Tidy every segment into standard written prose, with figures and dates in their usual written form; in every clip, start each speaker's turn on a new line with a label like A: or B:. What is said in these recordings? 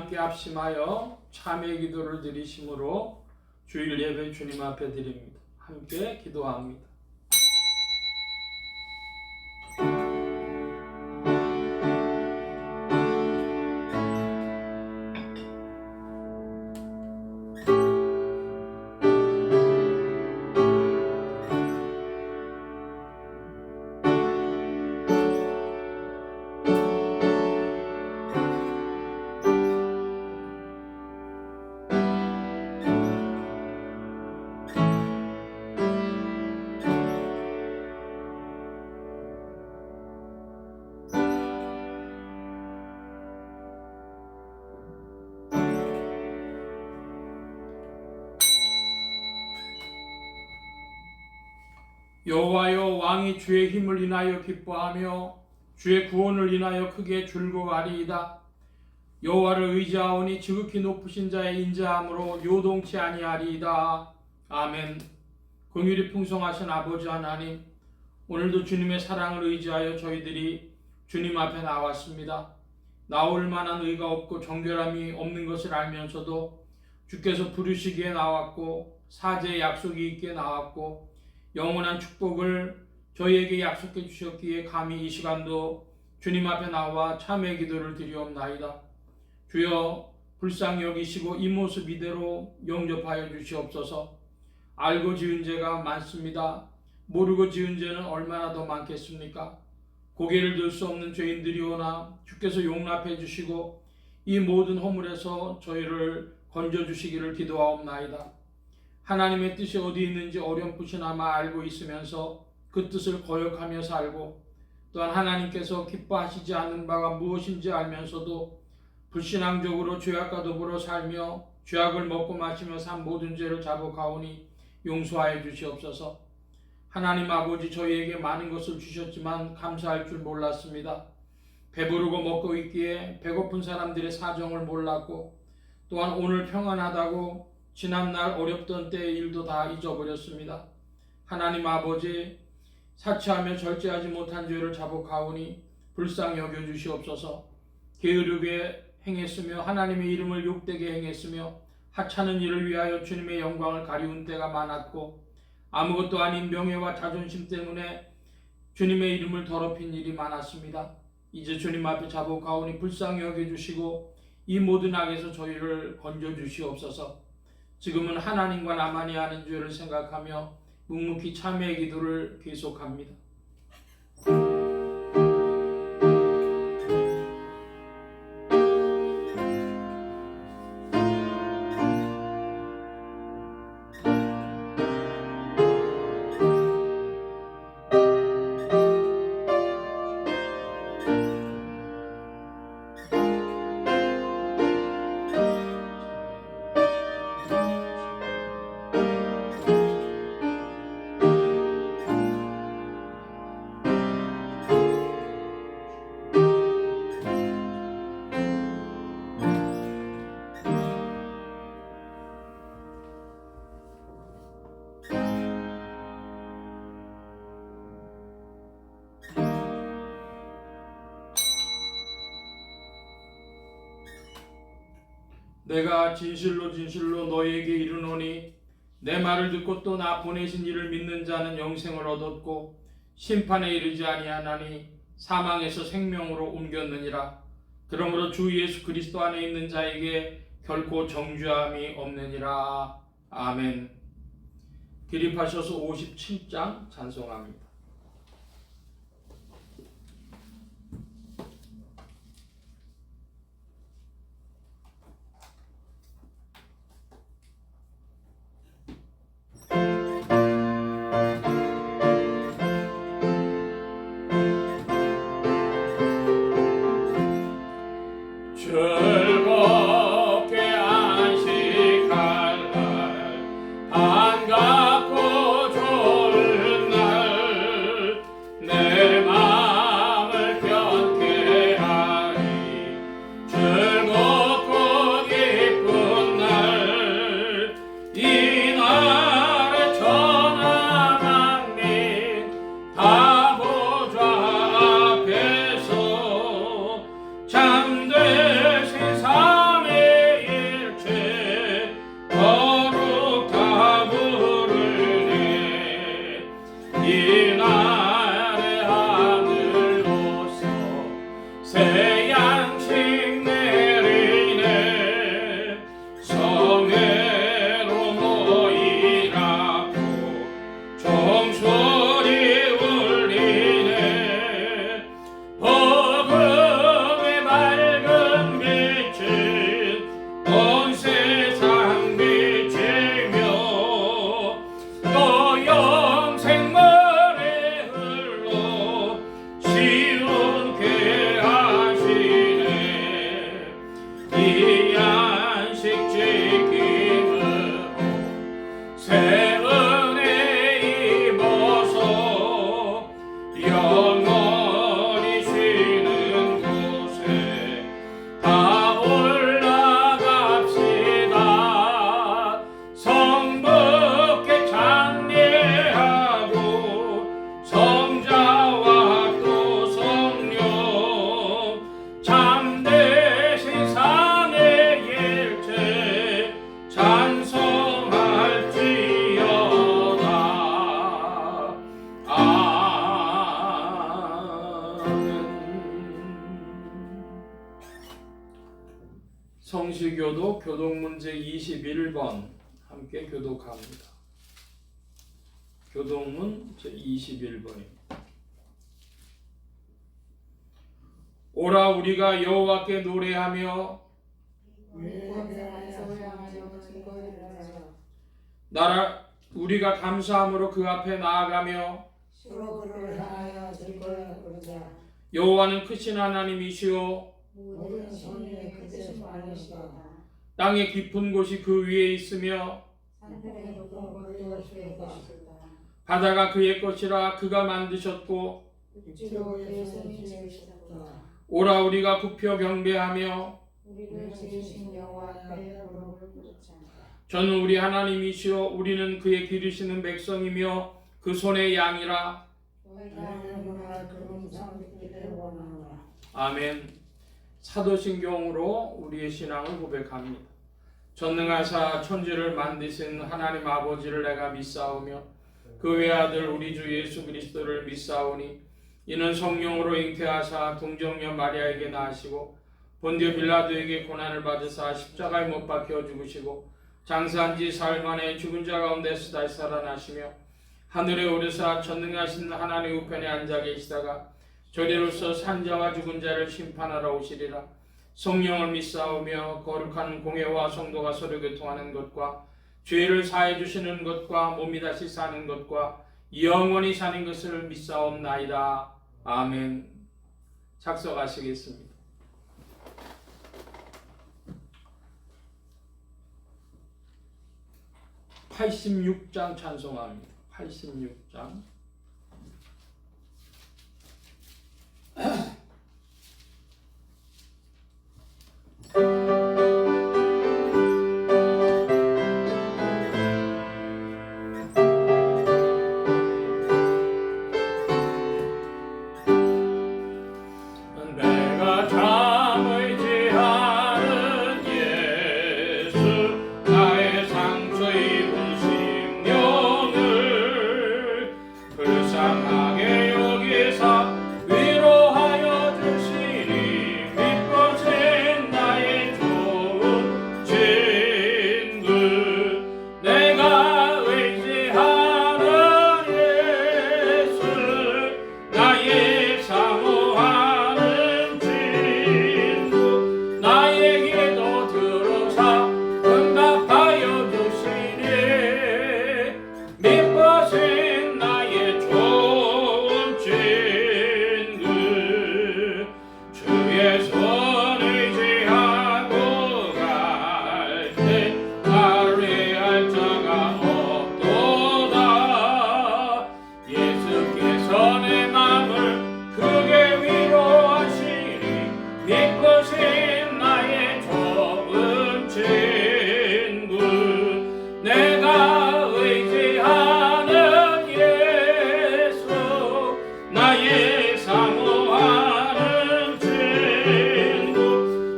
A: 함께 합심하여 참회 기도를 드리심으로 주일 예배 주님 앞에 드립니다. 함께 기도합니다. 여호와여, 왕이 주의 힘을 인하여 기뻐하며 주의 구원을 인하여 크게 즐거워하리이다. 여호와를 의지하오니 지극히 높으신 자의 인자함으로 요동치 아니하리이다. 아멘. 긍휼이 풍성하신 아버지 하나님, 오늘도 주님의 사랑을 의지하여 저희들이 주님 앞에 나왔습니다. 나올 만한 의가 없고 정결함이 없는 것을 알면서도 주께서 부르시기에 나왔고 사제의 약속이 있기에 나왔고 영원한 축복을 저희에게 약속해 주셨기에 감히 이 시간도 주님 앞에 나와 참회 기도를 드리옵나이다. 주여, 불쌍히 여기시고 이 모습 이대로 영접하여 주시옵소서. 알고 지은 죄가 많습니다. 모르고 지은 죄는 얼마나 더 많겠습니까? 고개를 들 수 없는 죄인들이오나 주께서 용납해 주시고 이 모든 허물에서 저희를 건져 주시기를 기도하옵나이다. 하나님의 뜻이 어디 있는지 어렴풋이나마 알고 있으면서 그 뜻을 거역하며 살고, 또한 하나님께서 기뻐하시지 않는 바가 무엇인지 알면서도 불신앙적으로 죄악과 더불어 살며 죄악을 먹고 마시며 산 모든 죄를 자복하오니 용서하여 주시옵소서. 하나님 아버지, 저희에게 많은 것을 주셨지만 감사할 줄 몰랐습니다. 배부르고 먹고 있기에 배고픈 사람들의 사정을 몰랐고, 또한 오늘 평안하다고 지난날 어렵던 때의 일도 다 잊어버렸습니다. 하나님 아버지, 사치하며 절제하지 못한 죄를 자복하오니 불쌍히 여겨주시옵소서. 게으르게 행했으며 하나님의 이름을 욕되게 행했으며 하찮은 일을 위하여 주님의 영광을 가리운 때가 많았고, 아무것도 아닌 명예와 자존심 때문에 주님의 이름을 더럽힌 일이 많았습니다. 이제 주님 앞에 자복하오니 불쌍히 여겨주시고 이 모든 악에서 저희를 건져주시옵소서. 지금은 하나님과 나만이 하는 죄를 생각하며 묵묵히 참회의 기도를 계속합니다. 내가 진실로 진실로 너희에게 이르노니 내 말을 듣고 또 나 보내신 이를 믿는 자는 영생을 얻었고 심판에 이르지 아니하나니 사망에서 생명으로 옮겼느니라. 그러므로 주 예수 그리스도 안에 있는 자에게 결코 정죄함이 없느니라. 아멘. 기립하셔서 57장 찬송합니다. 즐겁게 안식할 날, 반갑고 좋은 날, 마지막으로 교독 문제 21번 함께 교독합니다. 교독문 제 21번입니다. 오라 우리가 여호와께 노래하며 나라 우리가 감사함으로 그 앞에 나아가며 여호와는 크신 하나님이시오 땅의 깊은 곳이 그 위에 있으며 바다가 그의 것이라 그가 만드셨고 오라 우리가 굽혀 경배하며 저는 우리 하나님이시오 우리는 그의 기르시는 백성이며 그 손의 양이라. 아멘. 사도신경으로 우리의 신앙을 고백합니다. 전능하사 천지를 만드신 하나님 아버지를 내가 믿사오며 그 외아들 우리 주 예수 그리스도를 믿사오니 이는 성령으로 잉태하사 동정녀 마리아에게 낳으시고 본디오 빌라도에게 고난을 받으사 십자가에 못 박혀 죽으시고 장사한 지 사흘 만에 죽은 자 가운데서 다시 살아나시며 하늘에 오르사 전능하신 하나님 우편에 앉아 계시다가 저리로서 산자와 죽은 자를 심판하러 오시리라. 성령을 믿사오며 거룩한 공회와 성도가 서로 교통하는 것과 죄를 사해 주시는 것과 몸이 다시 사는 것과 영원히 사는 것을 믿사옵나이다. 아멘. 작성하시겠습니다. (86장) 찬송합니다. 86장.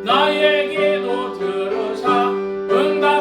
A: 나에게도 들으사 응답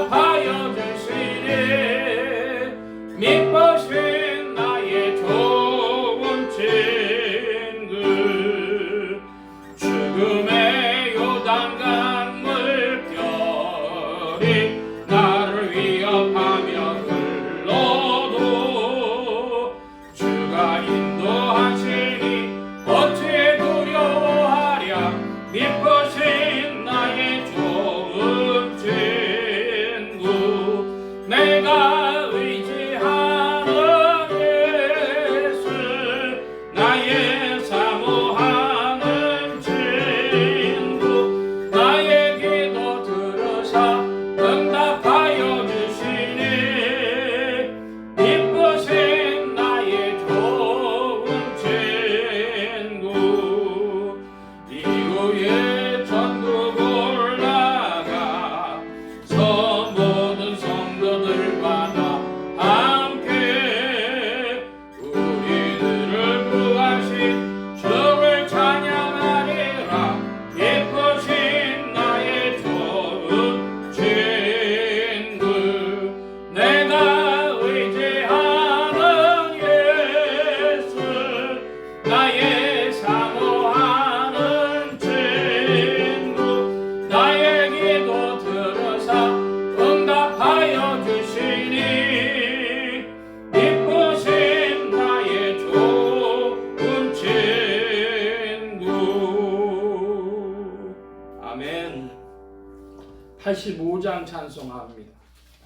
A: 85장 찬송합니다.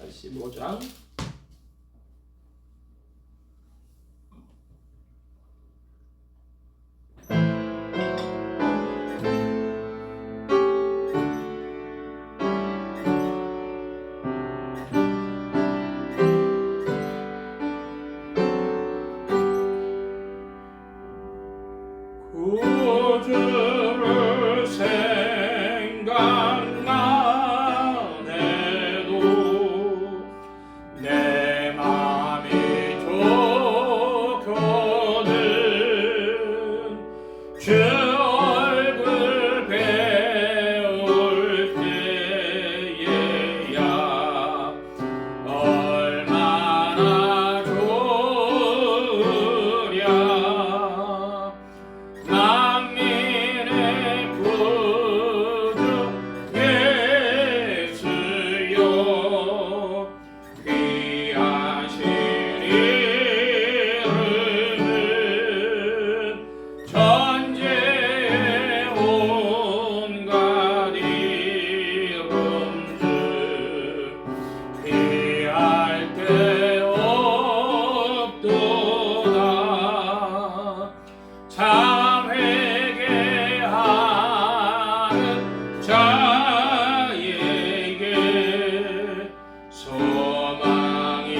A: 85장. 구주를 생각만 해도 내 맘이 좋거든. 주 얼굴 배울 때에야 얼마나 좋으랴. 만민의 구주 예수여, 귀하신 이름은 전제의 온갖 이름들 피할 데 없도다. 참 회개하는 자에게 소망이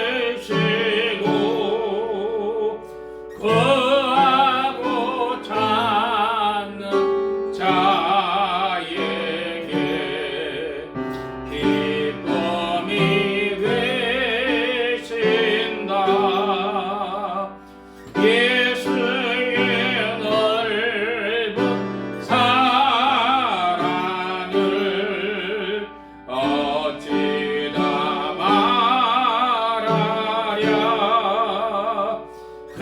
A: 되시고 구하고 찾는 자에게 기쁨이 되신다. 예수의 넓은 사랑을 어찌다 말하랴. 그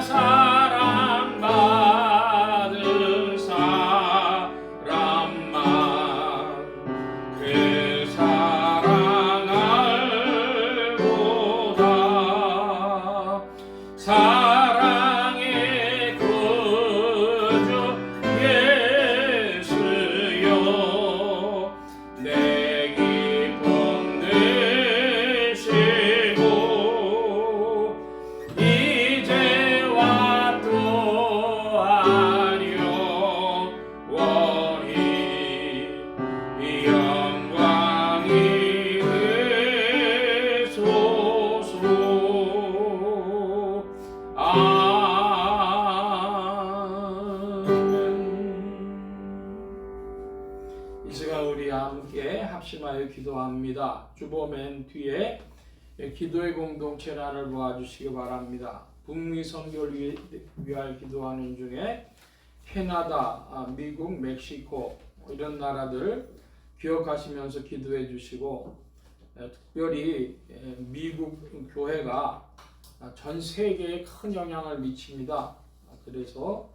A: 사랑 받은 사람만 그 사랑 알고다. 사랑의 구주 예수여, 내 기쁨 되시고 이제와 또한 영원히 영광이 되소서. 아멘. 이 시간 우리 함께 합심하여 기도합니다. 주보 맨 뒤에 기도의 공동체란을 보아주시기 바랍니다. 북미 선교를 위하여 기도하는 중에 캐나다, 미국, 멕시코 이런 나라들 기억하시면서 기도해 주시고, 특별히 미국 교회가 전 세계에 큰 영향을 미칩니다. 그래서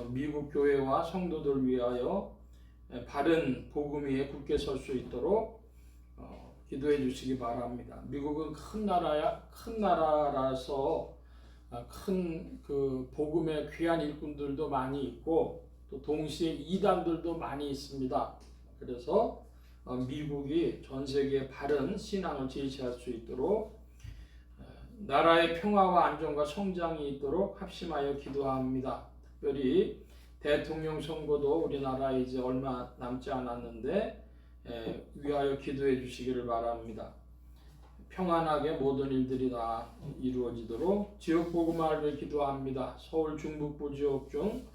A: 미국 교회와 성도들 위하여 바른 복음 위에 굳게 설 수 있도록 기도해 주시기 바랍니다. 미국은 큰 나라라서 큰 그 복음의 귀한 일꾼들도 많이 있고 또 동시에 이단들도 많이 있습니다. 그래서 미국이 전 세계에 바른 신앙을 제시할 수 있도록 나라의 평화와 안정과 성장이 있도록 합심하여 기도합니다. 특별히 대통령 선거도 우리나라에 이제 얼마 남지 않았는데 위하여 기도해 주시기를 바랍니다. 평안하게 모든 일들이 다 이루어지도록 지역 복음화를 위해 기도합니다. 서울 중북부 지역 중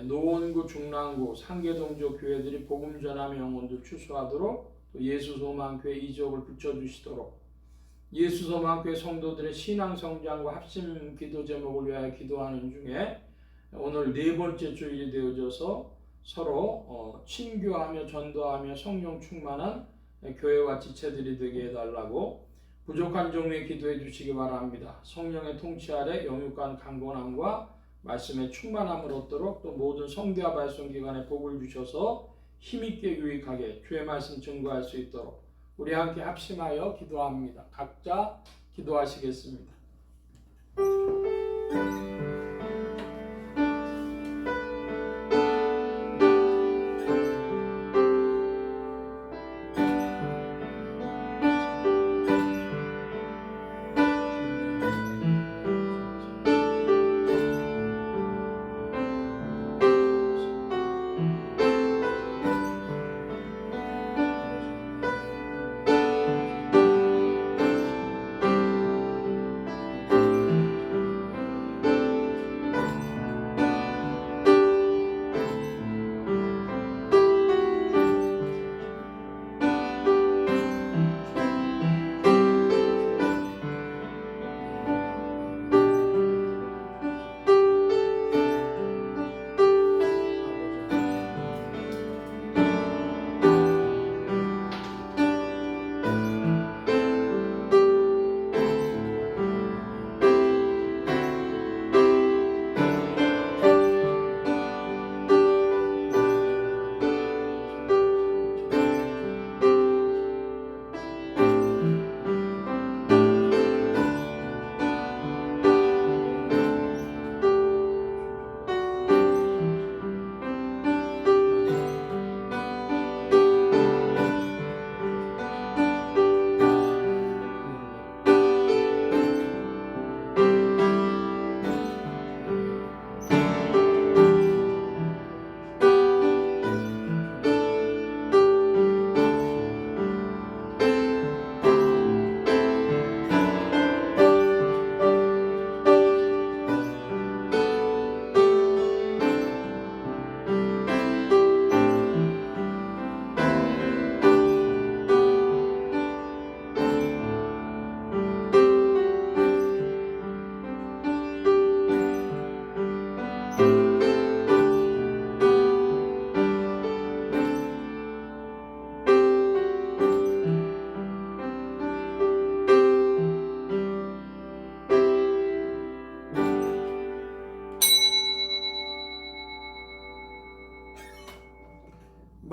A: 노원구, 중랑구, 상계동지역 교회들이 복음 전함의 영혼들 추수하도록 또 예수소망교회 이 지역을 붙여주시도록 예수소망교회 성도들의 신앙 성장과 합심 기도 제목을 위하여 기도하는 중에 오늘 네 번째 주일이 되어져서 서로 친교하며 전도하며 성령 충만한 교회와 지체들이 되게 해달라고 부족한 종류에 기도해 주시기 바랍니다. 성령의 통치 아래 영육간 강건함과 말씀의 충만함을 얻도록 또 모든 성교와 발송기관에 복을 주셔서 힘있게 유익하게 주의 말씀 증거할 수 있도록 우리 함께 합심하여 기도합니다. 각자 기도하시겠습니다.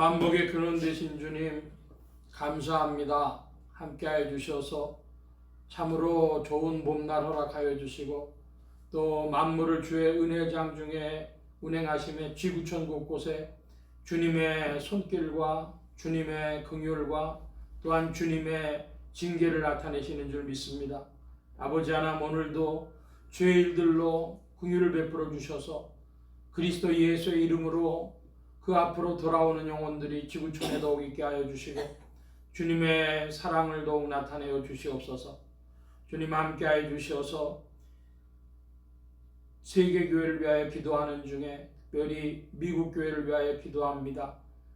A: 만복의 근원 되신 주님 감사합니다. 함께하여 주셔서 참으로 좋은 봄날 허락하여 주시고 또 만물을 주의 은혜장 중에 운행하심에 지구촌 곳곳에 주님의 손길과 주님의 긍휼과 또한 주님의 징계를 나타내시는 줄 믿습니다. 아버지 하나님, 오늘도 주의 일들로 긍휼을 베풀어 주셔서 그리스도 예수의 이름으로 그 앞으로 돌아오는 영혼들이 지구촌에 더욱 있게 하여 주시고 주님의 사랑을 더욱 나타내어 주시옵소서. 주님 함께하여 주셔서 세계교회를 위하여 기도하는 중에 특별히 미국 교회를 위하여 기도합니다.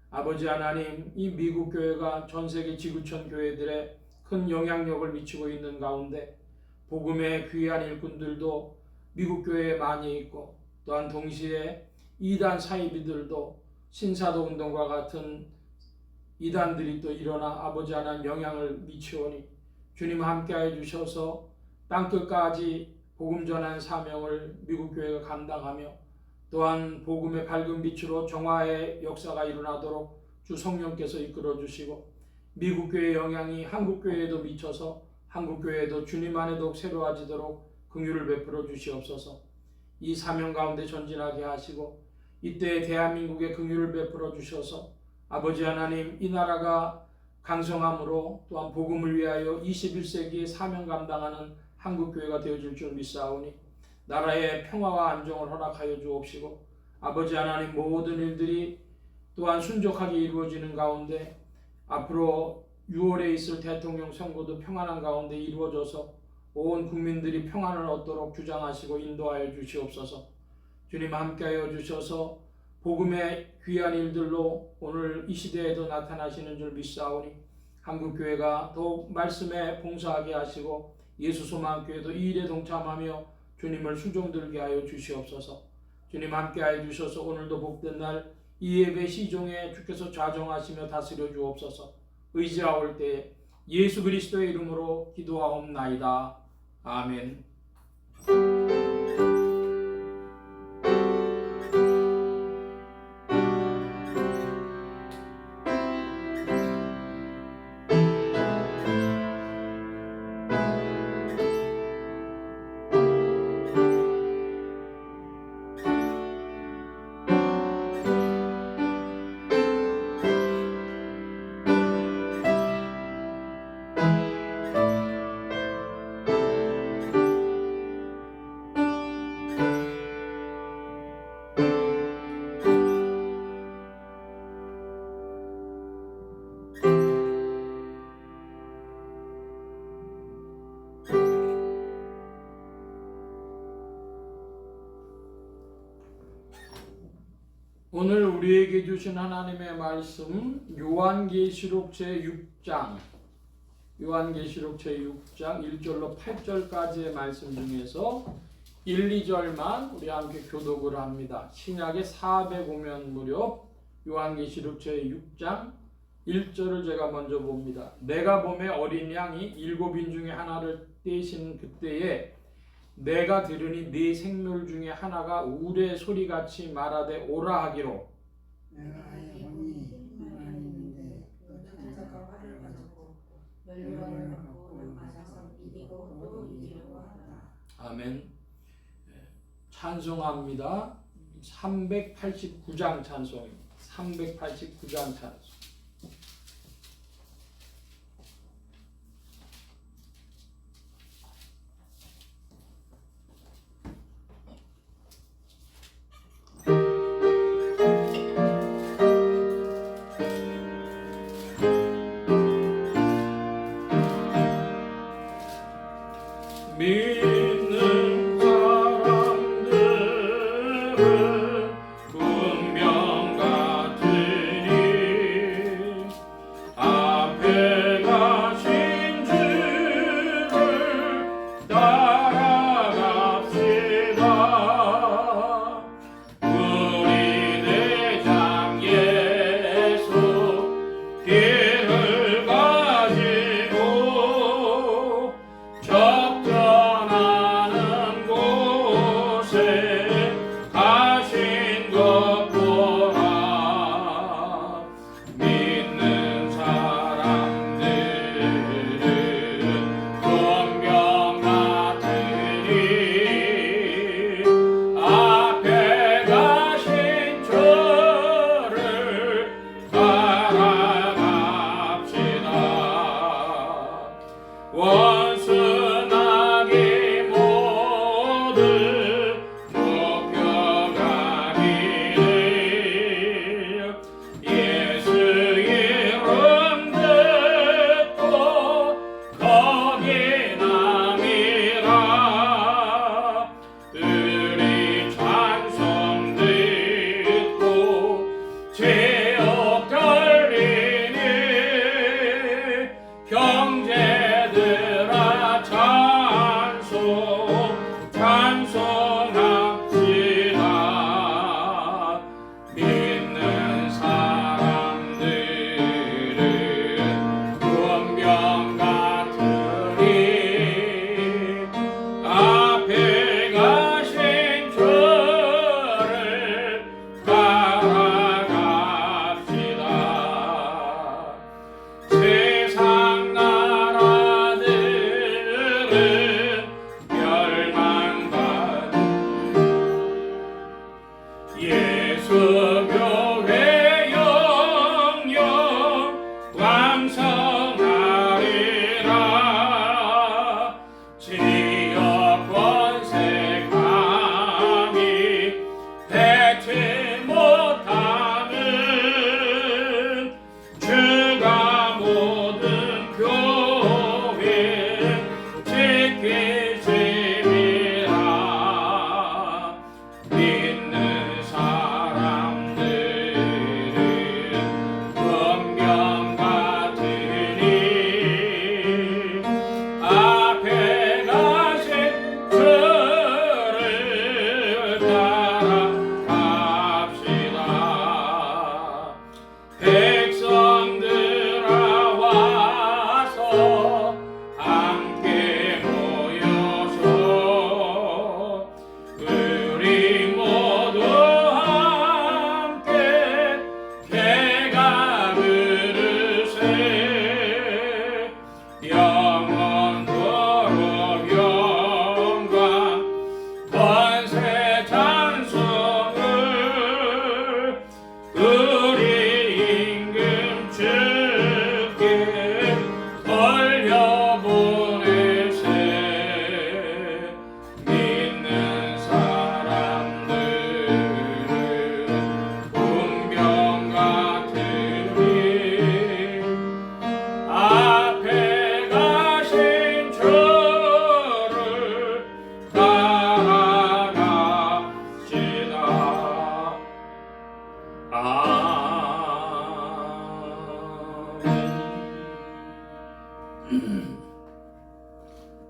A: 아버지 하나님, 이 미국 교회가 전 세계 지구촌 교회들의 큰 영향력을 미치고 있는 가운데 복음의 귀한 일꾼들도 미국 교회에 많이 있고 또한 동시에 이단 사이비들도 신사도 운동과 같은 이단들이 또 일어나 아버지 하나님 영향을 미치오니 주님 함께하여 주셔서 땅끝까지 복음 전하는 사명을 미국 교회가 감당하며 또한 복음의 밝은 빛으로 정화의 역사가 일어나도록 주 성령께서 이끌어 주시고 미국 교회의 영향이 한국 교회에도 미쳐서 한국 교회도 주님 안에 더욱 새로워지도록 긍휼을 베풀어 주시옵소서. 이 사명 가운데 전진하게 하시고 이때 대한민국에 긍휼을 베풀어 주셔서 아버지 하나님, 이 나라가 강성함으로 또한 복음을 위하여 21세기의 사명 감당하는 한국교회가 되어질 줄 믿사오니 나라의 평화와 안정을 허락하여 주옵시고 아버지 하나님, 모든 일들이 또한 순적하게 이루어지는 가운데 앞으로 6월에 있을 대통령 선거도 평안한 가운데 이루어져서 온 국민들이 평안을 얻도록 주장하시고 인도하여 주시옵소서. 주님 함께하여 주셔서 복음의 귀한 일들로 오늘 이 시대에도 나타나시는 줄 믿사오니 한국교회가 더욱 말씀에 봉사하게 하시고 예수소망교회도 이 일에 동참하며 주님을 수종들게 하여 주시옵소서. 주님 함께하여 주셔서 오늘도 복된 날 이 예배 시종에 주께서 좌정하시며 다스려 주옵소서. 의지하올 때 예수 그리스도의 이름으로 기도하옵나이다. 아멘. 오늘 우리에게 주신 하나님의 말씀 요한계시록 제6장 1절로 8절까지의 말씀 중에서 1, 2절만 우리 함께 교독을 합니다. 신약의 400오면 무렵 요한계시록 제6장 1절을 제가 먼저 봅니다. 내가 보매 어린 양이 7인 중에 하나를 떼신 그때에 내가 들으니 네 생물 중에 하나가 우레 소리같이 말하되 오라 하기로
B: 내가 보니 하나님인데 또 천사가 활을 가지고 멸류관을 갖고 맞아서 이기고 또 이기려고 한다.
A: 아멘. 찬송합니다. 389장 찬송입니다. 389장 찬송. 믿는 사람들은 운명 같으니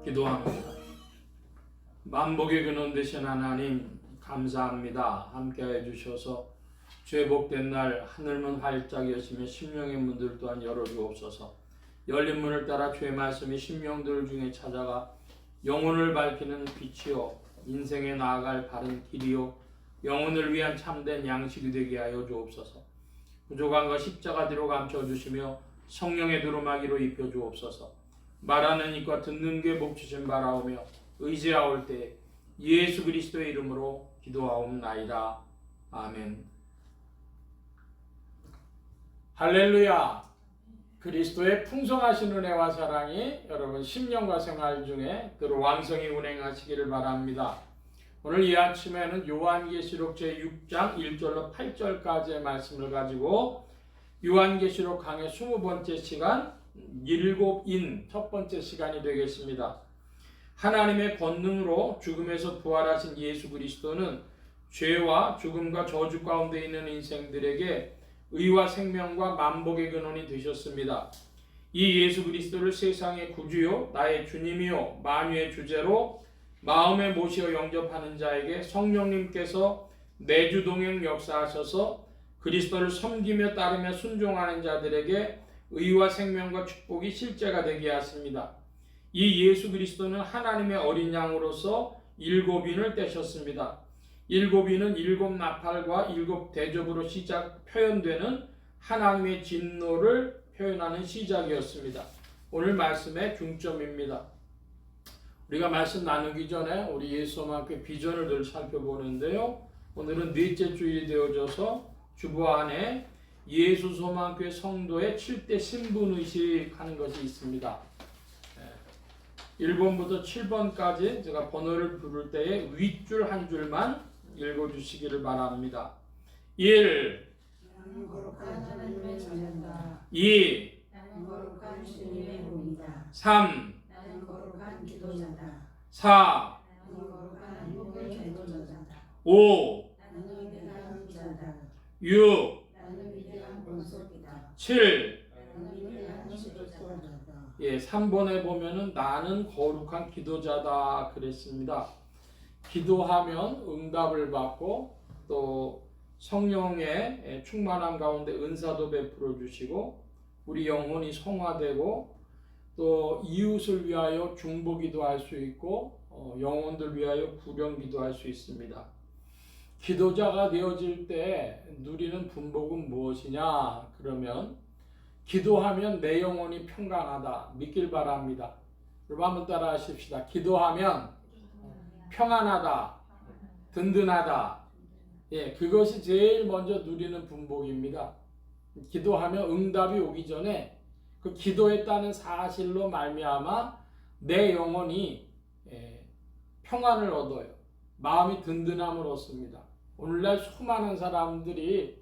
A: 기도합니다. 만복의 근원 되신 하나님 감사합니다. 함께해 주셔서 죄 복된 날 하늘문 활짝 여시며 심령의 문들 또한 열어주옵소서. 열린 문을 따라 주의 말씀이 심령들 중에 찾아가 영혼을 밝히는 빛이요 인생에 나아갈 바른 길이요 영혼을 위한 참된 양식이 되게 하여 주옵소서. 부족한 것 십자가 뒤로 감춰주시며 성령의 두루마기로 입혀주옵소서. 말하는 이과 듣는 게 몫이신 바라오며 의지하올 때 예수 그리스도의 이름으로 기도하옵나이다. 아멘. 할렐루야. 그리스도의 풍성하신 은혜와 사랑이 여러분 심령과 생활 중에 늘 왕성히 운행하시기를 바랍니다. 오늘 이 아침에는 요한계시록 제6장 1절로 8절까지의 말씀을 가지고 요한계시록 강의 20번째 시간 일곱인 첫 번째 시간이 되겠습니다. 하나님의 권능으로 죽음에서 부활하신 예수 그리스도는 죄와 죽음과 저주 가운데 있는 인생들에게 의와 생명과 만복의 근원이 되셨습니다. 이 예수 그리스도를 세상의 구주요 나의 주님이요 만유의 주제로 마음에 모시어 영접하는 자에게 성령님께서 내주동행 역사하셔서 그리스도를 섬기며 따르며 순종하는 자들에게 의와 생명과 축복이 실제가 되게 하십니다. 이 예수 그리스도는 하나님의 어린 양으로서 일곱인을 떼셨습니다. 일곱인은 일곱 나팔과 일곱 대접으로 표현되는 하나님의 진노를 표현하는 시작이었습니다. 오늘 말씀의 중점입니다. 우리가 말씀 나누기 전에 우리 예수만큼의 비전을 늘 살펴보는데요. 오늘은 넷째 주일이 되어져서 주보 안에 예수 소망교회 성도의 7대 신분의식 하는 것이 있습니다. 1번부터 7번까지 제가 번호를 부를 때에 윗줄 한 줄만 읽어주시기를 바랍니다. 1.
B: 나는 거룩한 하나님의 자녀다.
A: 2.
B: 나는 거룩한 주님의 몸이다.
A: 3.
B: 나는 거룩한 기도자다.
A: 4.
B: 나는 거룩한 한국의 전도자다.
A: 5.
B: 나는 위대한 기자다.
A: 6.
B: 나는 위대한 본속이다.
A: 7.
B: 나는 위대한 지도자다.
A: 3번에 보면은 나는 거룩한 기도자다 그랬습니다. 기도하면 응답을 받고 또 성령의 충만함 가운데 은사도 베풀어 주시고 우리 영혼이 성화되고 또 이웃을 위하여 중보기도 할 수 있고 영혼들 위하여 구령기도 할 수 있습니다. 기도자가 되어질 때 누리는 분복은 무엇이냐? 그러면 기도하면 내 영혼이 평강하다 믿길 바랍니다. 여러분 한번 따라 하십시다. 기도하면 평안하다, 든든하다. 그것이 제일 먼저 누리는 분복입니다. 기도하면 응답이 오기 전에 그 기도했다는 사실로 말미암아 내 영혼이 평안을 얻어요. 마음이 든든함을 얻습니다. 오늘날 수많은 사람들이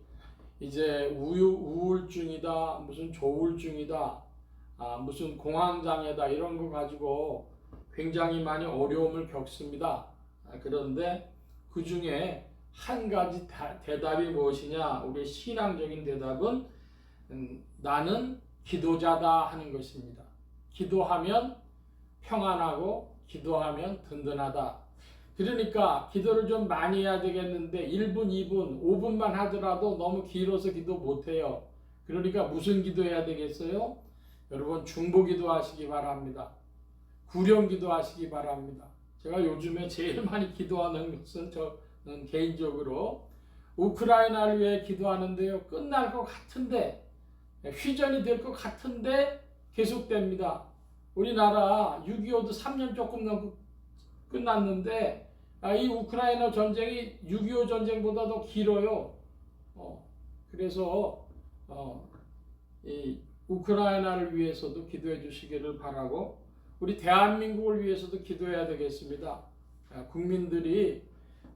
A: 이제 우울증이다, 무슨 조울증이다, 무슨 공황장애다 이런 거 가지고 굉장히 많이 어려움을 겪습니다. 그런데 그 중에 한 가지 대답이 무엇이냐? 우리 신앙적인 대답은 나는 기도자다 하는 것입니다. 기도하면 평안하고 기도하면 든든하다. 그러니까 기도를 좀 많이 해야 되겠는데 1분, 2분, 5분만 하더라도 너무 길어서 기도 못해요. 그러니까 무슨 기도해야 되겠어요? 여러분 중보기도 하시기 바랍니다. 구령기도 하시기 바랍니다. 제가 요즘에 제일 많이 기도하는 것은 저는 개인적으로 우크라이나를 위해 기도하는데요. 끝날 것 같은데 휘전이 될 것 같은데 계속됩니다. 우리나라 6.25도 3년 조금 넘고 끝났는데 이 우크라이나 전쟁이 6.25 전쟁보다 더 길어요. 그래서 이 우크라이나를 위해서도 기도해 주시기를 바라고 우리 대한민국을 위해서도 기도해야 되겠습니다. 국민들이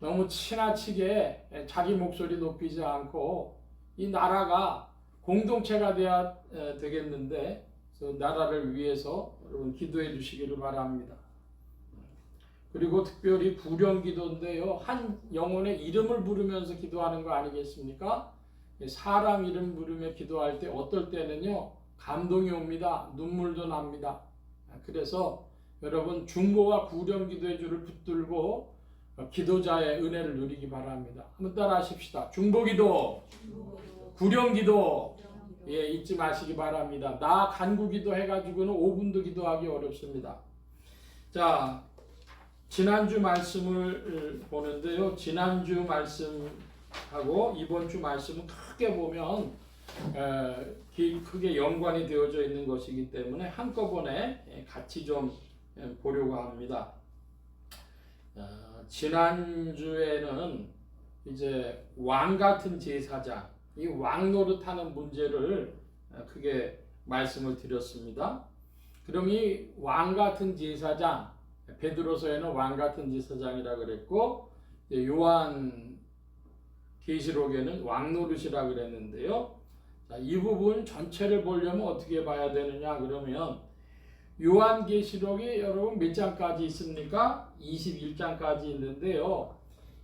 A: 너무 지나치게 자기 목소리 높이지 않고 이 나라가 공동체가 돼야 되겠는데 그래서 나라를 위해서 여러분 기도해 주시기를 바랍니다. 그리고 특별히 구령기도인데요. 한 영혼의 이름을 부르면서 기도하는 거 아니겠습니까? 사람 이름 부르며 기도할 때 어떨 때는요. 감동이 옵니다. 눈물도 납니다. 그래서 여러분 중보와 구령 기도의 줄을 붙들고 기도자의 은혜를 누리기 바랍니다. 한번 따라 하십시다. 중보 기도, 구령 기도, 예, 잊지 마시기 바랍니다. 나 간구 기도 해가지고는 5분도 기도하기 어렵습니다. 자, 지난주 말씀을 보는데요. 지난주 말씀하고 이번 주 말씀은 크게 보면 크게 연관이 되어져 있는 것이기 때문에 한꺼번에 같이 좀 보려고 합니다. 지난주에는 이제 왕 같은 제사장, 이 왕 노릇하는 문제를 크게 말씀을 드렸습니다. 그럼 이 왕 같은 제사장, 베드로서에는 왕 같은 제사장이라 그랬고 요한 계시록에는 왕 노릇이라 그랬는데요. 자, 이 부분 전체를 보려면 어떻게 봐야 되느냐 그러면 요한 계시록이 여러분 몇 장까지 있습니까? 21장까지 있는데요.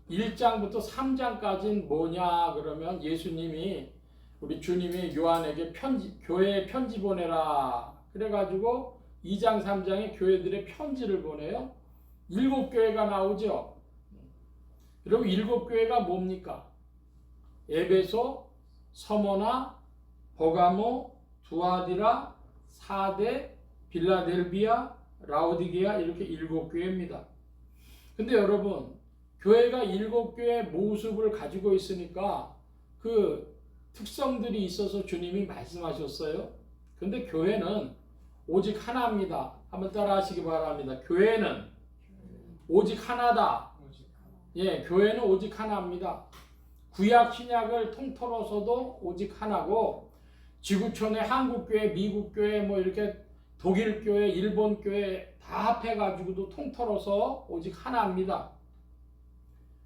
A: 1장부터 3장까지는 뭐냐 그러면 예수님이 우리 주님이 요한에게 교회에 편지 보내라 그래가지고 2장 3장에 교회들의 편지를 보내요. 7교회가 나오죠. 그럼 7교회가 뭡니까? 에베소, 서머나, 버가모, 두아디라, 사데, 빌라델비아, 라오디게아 이렇게 7교회입니다. 근데 여러분 교회가 7교회의 모습을 가지고 있으니까 그 특성들이 있어서 주님이 말씀하셨어요. 근데 교회는 오직 하나입니다. 한번 따라 하시기 바랍니다. 교회는 오직 하나다. 예, 교회는 오직 하나입니다. 구약 신약을 통틀어서도 오직 하나고 지구촌의 한국교회, 미국교회 뭐 이렇게 독일교회, 일본교회 다 합해가지고도 통틀어서 오직 하나입니다.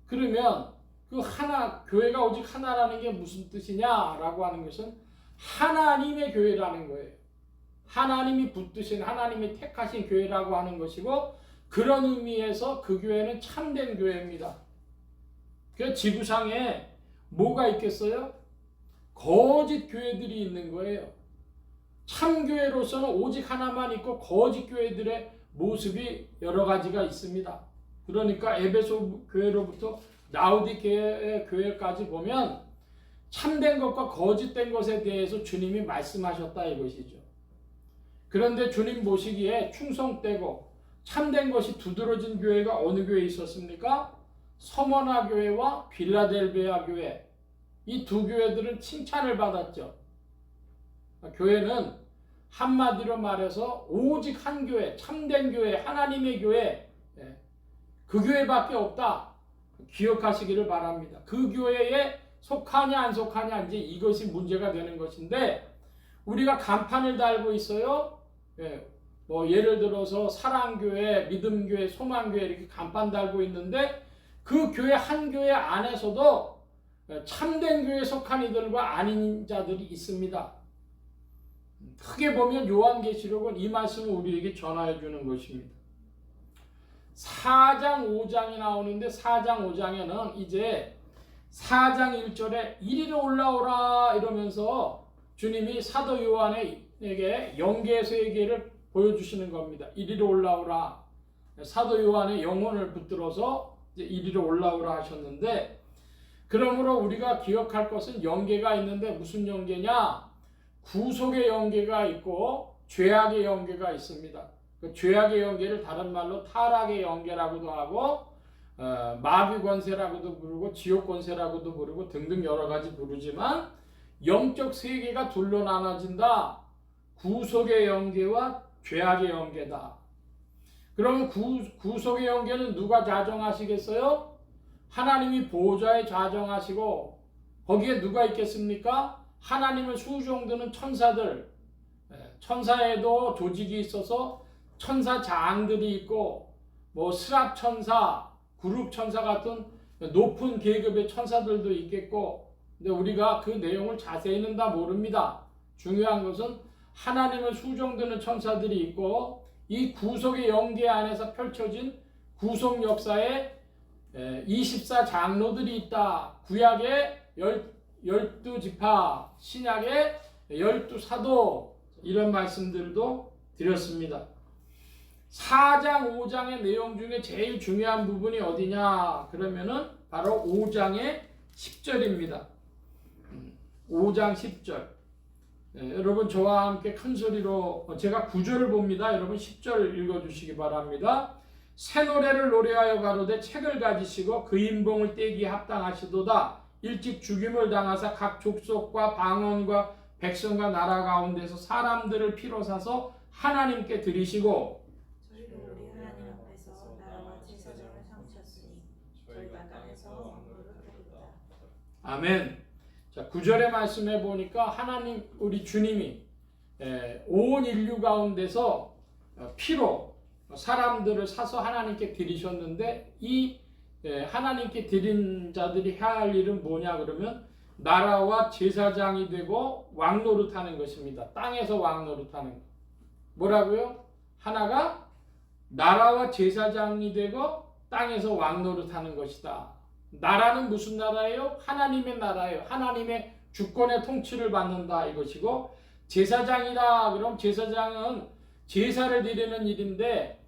A: 그러면 그 하나, 교회가 오직 하나라는 게 무슨 뜻이냐라고 하는 것은 하나님의 교회라는 거예요. 하나님이 붙드신, 하나님이 택하신 교회라고 하는 것이고 그런 의미에서 그 교회는 참된 교회입니다. 그 지구상에 뭐가 있겠어요? 거짓 교회들이 있는 거예요. 참교회로서는 오직 하나만 있고 거짓 교회들의 모습이 여러 가지가 있습니다. 그러니까 에베소 교회로부터 라오디게아 교회까지 보면 참된 것과 거짓된 것에 대해서 주님이 말씀하셨다 이것이죠. 그런데 주님 보시기에 충성되고 참된 것이 두드러진 교회가 어느 교회에 있었습니까? 서머나 교회와 빌라델비아 교회. 이 두 교회들은 칭찬을 받았죠. 교회는 한마디로 말해서 오직 한 교회, 참된 교회, 하나님의 교회, 그 교회밖에 없다. 기억하시기를 바랍니다. 그 교회에 속하냐 안 속하냐 이제 이것이 문제가 되는 것인데 우리가 간판을 달고 있어요. 뭐 예를 들어서 사랑교회, 믿음교회, 소망교회 이렇게 간판 달고 있는데 그 교회 한 교회 안에서도 참된 교회에 속한 이들과 아닌 자들이 있습니다. 크게 보면 요한계시록은 이 말씀을 우리에게 전하여 주는 것입니다. 4장 5장이 나오는데 4장 5장에는 이제 4장 1절에 이리로 올라오라 이러면서 주님이 사도 요한에게 영계 세계를 보여주시는 겁니다. 이리로 올라오라. 사도 요한의 영혼을 붙들어서 이제 이리로 올라오라 하셨는데 그러므로 우리가 기억할 것은 영계가 있는데 무슨 영계냐? 구속의 영계가 있고 죄악의 영계가 있습니다. 그 죄악의 영계를 다른 말로 타락의 영계라고도 하고 마귀 권세라고도 부르고 지옥 권세라고도 부르고 등등 여러 가지 부르지만 영적 세계가 둘로 나눠진다. 구속의 영계와 죄악의 영계다. 그러면 구속의 영계는 누가 좌정하시겠어요? 하나님이 보좌에 좌정하시고 거기에 누가 있겠습니까? 하나님을 수종드는 천사들, 천사에도 조직이 있어서 천사장들이 있고 뭐 스랍 천사, 그룹 천사 같은 높은 계급의 천사들도 있겠고 근데 우리가 그 내용을 자세히는 다 모릅니다. 중요한 것은 하나님을 수종드는 천사들이 있고 이 구속의 영계 안에서 펼쳐진 구속 역사에 24장로들이 있다. 구약의 12지파, 신약의 12사도 이런 말씀들도 드렸습니다. 4장, 5장의 내용 중에 제일 중요한 부분이 어디냐? 그러면은 바로 5장의 10절입니다. 5장 10절. 여러분 저와 함께 큰 소리로 제가 9절을 봅니다. 여러분 10절 읽어주시기 바랍니다. 새 노래를 노래하여 가로되 책을 가지시고 그 인봉을 떼기 합당하시도다. 일찍 죽임을 당하사 각 족속과 방언과 백성과 나라 가운데서 사람들을 피로 사서 하나님께 드리시고
B: 저희도 우리 하나님 앞에서 나라와 제사장을 삼으셨으니 저희가 땅에서 왕노를 드리다.
A: 아멘. 자, 9절의 말씀에 보니까 하나님 우리 주님이 온 인류 가운데서 피로 사람들을 사서 하나님께 드리셨는데 이 하나님께 드린 자들이 해야 할 일은 뭐냐 그러면 나라와 제사장이 되고 왕노릇하는 것입니다. 땅에서 왕노릇하는 것. 뭐라고요? 하나가 나라와 제사장이 되고 땅에서 왕노릇하는 것이다. 나라는 무슨 나라예요? 하나님의 나라예요. 하나님의 주권의 통치를 받는다 이것이고 제사장이다. 그럼 제사장은 제사를 드리는 일인데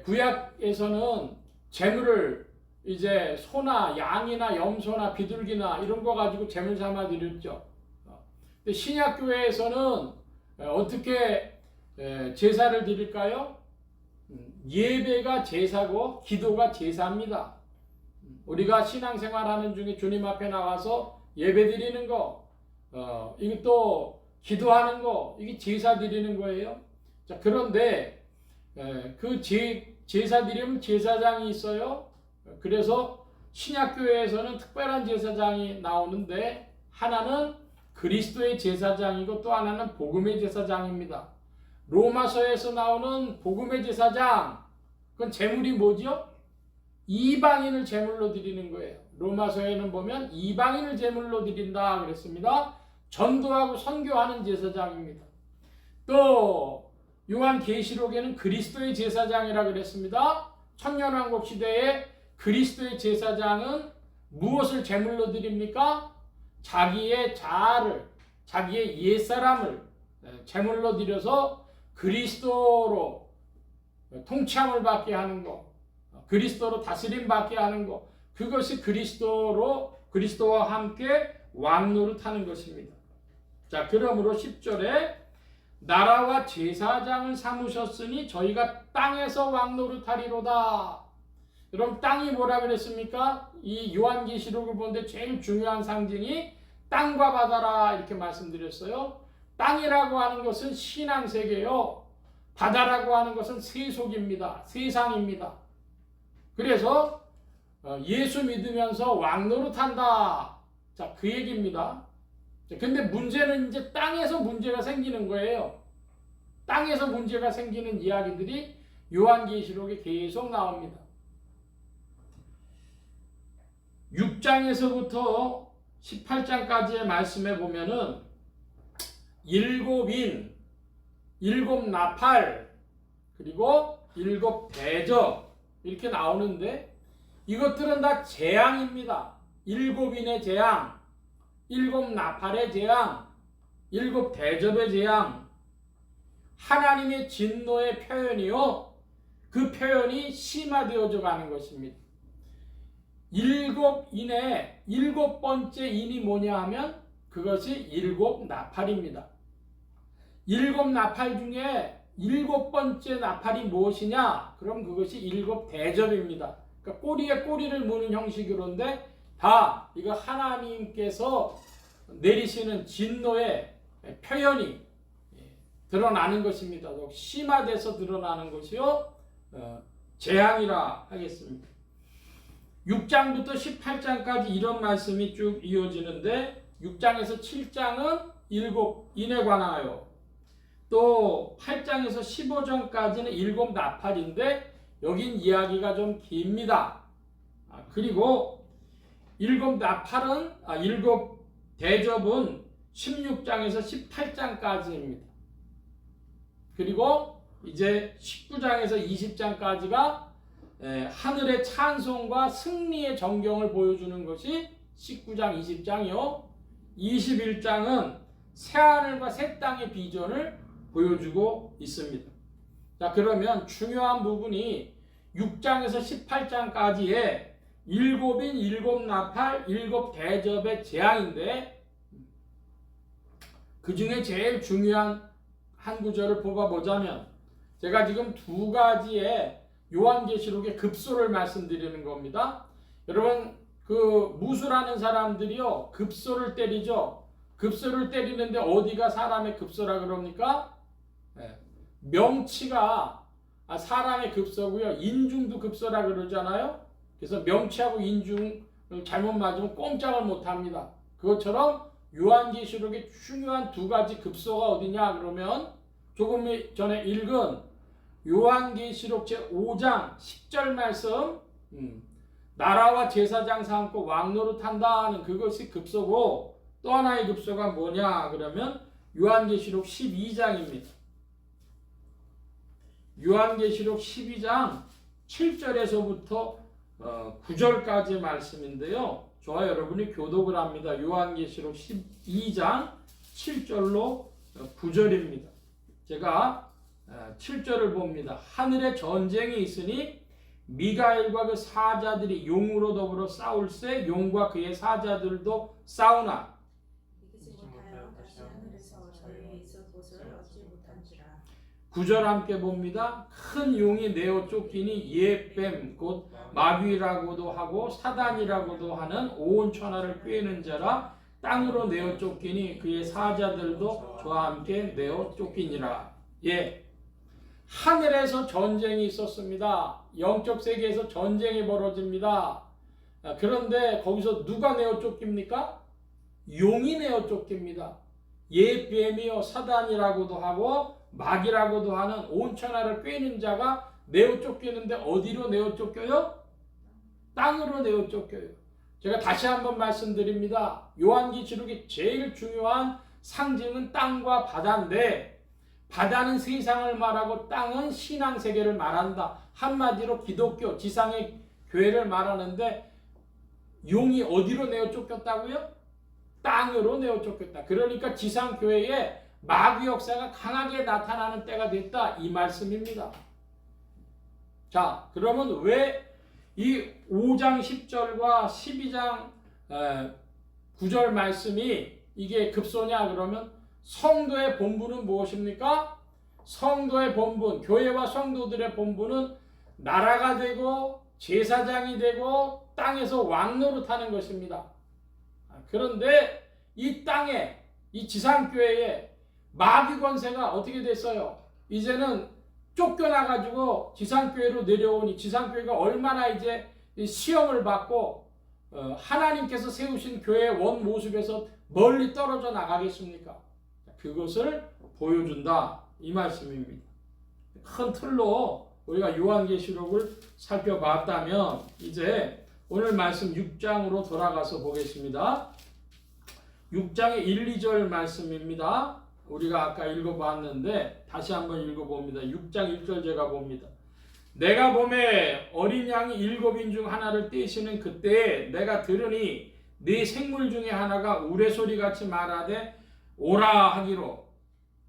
A: 구약에서는 제물을 이제 소나 양이나 염소나 비둘기나 이런 거 가지고 제물 삼아 드렸죠. 근데 신약 교회에서는 어떻게 제사를 드릴까요? 예배가 제사고 기도가 제사입니다. 우리가 신앙생활하는 중에 주님 앞에 나와서 예배 드리는 거, 이것도 기도하는 거, 이게 제사 드리는 거예요. 자, 그런데 그 제사 드리면 제사장이 있어요. 그래서 신약교회에서는 특별한 제사장이 나오는데 하나는 그리스도의 제사장이고 또 하나는 복음의 제사장입니다. 로마서에서 나오는 복음의 제사장, 그건 제물이 뭐죠? 이방인을 제물로 드리는 거예요. 로마서에는 보면 이방인을 제물로 드린다 그랬습니다. 전도하고 선교하는 제사장입니다. 또 요한계시록에는 그리스도의 제사장이라 그랬습니다. 천년왕국 시대에 그리스도의 제사장은 무엇을 제물로 드립니까? 자기의 자아를, 자기의 옛사람을 제물로 드려서 그리스도로 통치함을 받게 하는 것, 그리스도로 다스림 받게 하는 것, 그것이 그리스도와 함께 왕노릇하는 것입니다. 자, 그러므로 10절에 나라와 제사장을 삼으셨으니 저희가 땅에서 왕노릇하리로다. 여러분 땅이 뭐라 그랬습니까? 이 요한계시록을 보는데 제일 중요한 상징이 땅과 바다라 이렇게 말씀드렸어요. 땅이라고 하는 것은 신앙세계요. 바다라고 하는 것은 세속입니다. 세상입니다. 그래서 예수 믿으면서 왕노릇한다. 자, 그 얘기입니다. 근데 문제는 이제 땅에서 문제가 생기는 거예요. 땅에서 문제가 생기는 이야기들이 요한계시록에 계속 나옵니다. 6장에서부터 18장까지의 말씀에 보면은 일곱 인, 일곱 나팔, 그리고 일곱 대접 이렇게 나오는데 이것들은 다 재앙입니다. 일곱 인의 재앙, 일곱 나팔의 재앙, 일곱 대접의 재앙, 하나님의 진노의 표현이요. 그 표현이 심화되어져 가는 것입니다. 일곱 인의 일곱 번째 인이 뭐냐 하면 그것이 일곱 나팔입니다. 일곱 나팔 중에 일곱 번째 나팔이 무엇이냐? 그럼 그것이 일곱 대접입니다. 그러니까 꼬리에 꼬리를 무는 형식으로인데 다 이거 하나님께서 내리시는 진노의 표현이 드러나는 것입니다. 심화돼서 드러나는 것이요. 재앙이라 하겠습니다. 6장부터 18장까지 이런 말씀이 쭉 이어지는데 6장에서 7장은 일곱 인에 관하여 또 8장에서 15장까지는 일곱 나팔인데 여긴 이야기가 좀 깁니다. 그리고 일곱 나팔은 일곱 대접은 16장에서 18장까지입니다. 그리고 이제 19장에서 20장까지가 하늘의 찬송과 승리의 전경을 보여주는 것이 19장, 20장이요. 21장은 새하늘과 새 땅의 비전을 보여주고 있습니다. 자, 그러면 중요한 부분이 6장에서 18장까지의 7인 7나팔 7대접의 재앙인데 그 중에 제일 중요한 한 구절을 뽑아보자면 제가 지금 두 가지의 요한계시록의 급소를 말씀드리는 겁니다. 여러분 그 무술하는 사람들이요 급소를 때리죠. 급소를 때리는데 어디가 사람의 급소라 그럽니까? 명치가 사람의 급소고요. 인중도 급소라 그러잖아요. 그래서 명치하고 인중 잘못 맞으면 꼼짝을 못합니다. 그것처럼 요한계시록의 중요한 두 가지 급소가 어디냐 그러면 조금 전에 읽은 요한계시록 제5장 10절 말씀 나라와 제사장 삼고 왕노릇한다는 그것이 급소고 또 하나의 급소가 뭐냐 그러면 요한계시록 12장입니다. 요한계시록 12장 7절에서부터 9절까지 말씀인데요. 저와 여러분이 교독을 합니다. 요한계시록 12장 7절로 9절입니다. 제가 7절을 봅니다. 하늘에 전쟁이 있으니 미가엘과 그 사자들이 용으로 더불어 싸울세 용과 그의 사자들도 싸우나
B: 이기지 못하여 다시 하늘에서 저희에 있을 곳을 얻지 못한지라.
A: 9절 함께 봅니다. 큰 용이 내어 쫓기니 예뱀 곧 마귀라고도 하고 사단이라고도 하는 온 천하를 꿰는 자라 땅으로 내어 쫓기니 그의 사자들도 저와 함께 내어 쫓기니라. 예, 하늘에서 전쟁이 있었습니다. 영적 세계에서 전쟁이 벌어집니다. 그런데 거기서 누가 내어 쫓깁니까? 용이 내어 쫓깁니다. 예뱀이요 사단이라고도 하고 마귀라고도 하는 온 천하를 꿰는 자가 내어 쫓기는데 어디로 내어 쫓겨요? 땅으로 내어 쫓겨요. 제가 다시 한번 말씀드립니다. 요한계시록의 제일 중요한 상징은 땅과 바다인데 바다는 세상을 말하고 땅은 신앙세계를 말한다. 한마디로 기독교 지상의 교회를 말하는데 용이 어디로 내어 쫓겼다고요? 땅으로 내어 쫓겼다. 그러니까 지상교회에 마귀 역사가 강하게 나타나는 때가 됐다. 이 말씀입니다. 자, 그러면 왜 이 5장 10절과 12장 9절 말씀이 이게 급소냐 그러면 성도의 본분은 무엇입니까? 성도의 본분, 교회와 성도들의 본분은 나라가 되고 제사장이 되고 땅에서 왕노릇하는 것입니다. 그런데 이 땅에 이 지상교회에 마귀 권세가 어떻게 됐어요? 이제는 쫓겨나가지고 지상교회로 내려오니 지상교회가 얼마나 이제 시험을 받고 하나님께서 세우신 교회의 원 모습에서 멀리 떨어져 나가겠습니까? 그것을 보여준다 이 말씀입니다. 큰 틀로 우리가 요한계시록을 살펴봤다면 이제 오늘 말씀 6장으로 돌아가서 보겠습니다. 6장의 1, 2절 말씀입니다. 우리가 아까 읽어봤는데 다시 한번 읽어봅니다. 6장 1절 제가 봅니다. 내가 보매 어린 양이 7인 중 하나를 떼시는 그때에 내가 들으니 네 생물 중에 하나가 우레소리같이 말하되 오라 하기로.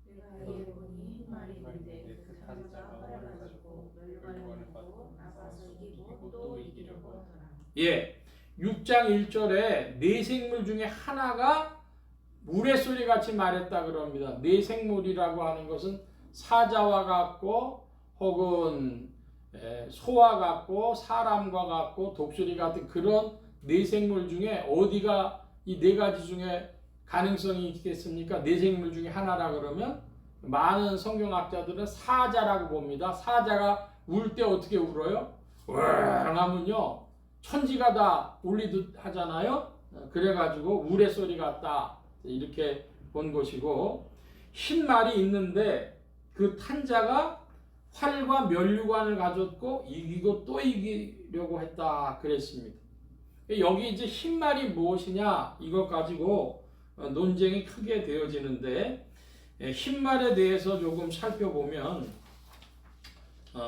B: 내가 이에 보니 흰 말이 있는데 그 사자가 활을 가지고 멸류관을 먹고 나가서 이기고 또 이기려고 하더라.
A: 예, 6장 1절에 네 생물 중에 하나가 우레소리 같이 말했다 그럽니다. 네 생물이라고 하는 것은 사자와 같고 혹은 소와 같고 사람과 같고 독수리 같은 그런 네 생물 중에 어디가 이 네 가지 중에 가능성이 있겠습니까? 네 생물 중에 하나라 그러면 많은 성경학자들은 사자라고 봅니다. 사자가 울 때 어떻게 울어요? 으앙 하면요 천지가 다 울리듯 하잖아요. 그래가지고 우레소리 같다 이렇게 본 것이고 흰 말이 있는데 그 탄자가 활과 면류관을 가졌고 이기고 또 이기려고 했다 그랬습니다. 여기 이제 흰 말이 무엇이냐 이것 가지고 논쟁이 크게 되어지는데 흰 말에 대해서 조금 살펴보면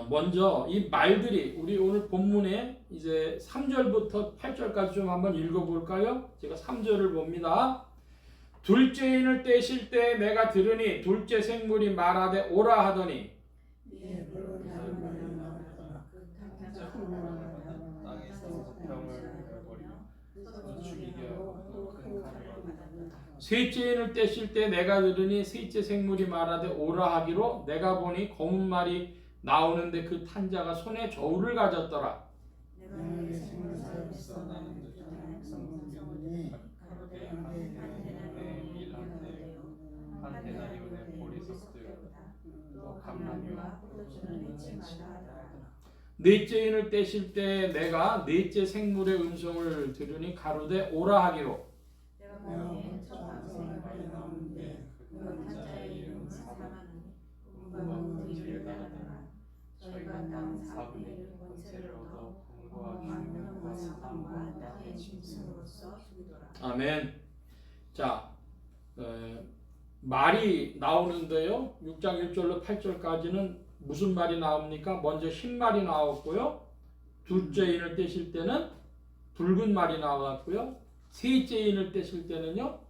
A: 먼저 이 말들이 우리 오늘 본문에 이제 3절부터 8절까지 좀 한번 읽어볼까요? 제가 3절을 봅니다. 둘째 인을 떼실 때 내가 들으니 둘째 생물이 말하되 오라 하더니
B: 네
A: 셋째 인을 떼실 때 내가 들으니 셋째 생물이 말하되 오라 하기로 내가 보니 검은 말이 나오는데 그 탄자가 손에 저울을 가졌더라.
B: 내가 내 생물 사이에서 나는 듯한 성성성을 가로되 한 데나리온의 밀하되요 한 데나리온의 볼이 섞되었다. 또 감람이와 포도주는 잊지 말라 하더라.
A: 넷째 인을 떼실 때 내가 넷째 생물의 음성을 들으니 가로되 오라 하기로
B: 내가 보니 첫 방생의 말이 나오는데 그 탄자의 이름은 사망하니 음과 뒤를 따르더라. 저희가 땅 4분의 1 권세를 얻어 광명과 사방과 땅의 짐승으로서 죽이더라.
A: 아멘. 자, 말이 나오는데요. 6장 1절로 8절까지는 무슨 말이 나옵니까? 먼저 흰 말이 나왔고요. 둘째 인을 떼실 때는 붉은 말이 나왔고요. 셋째 인을 떼실 때는요.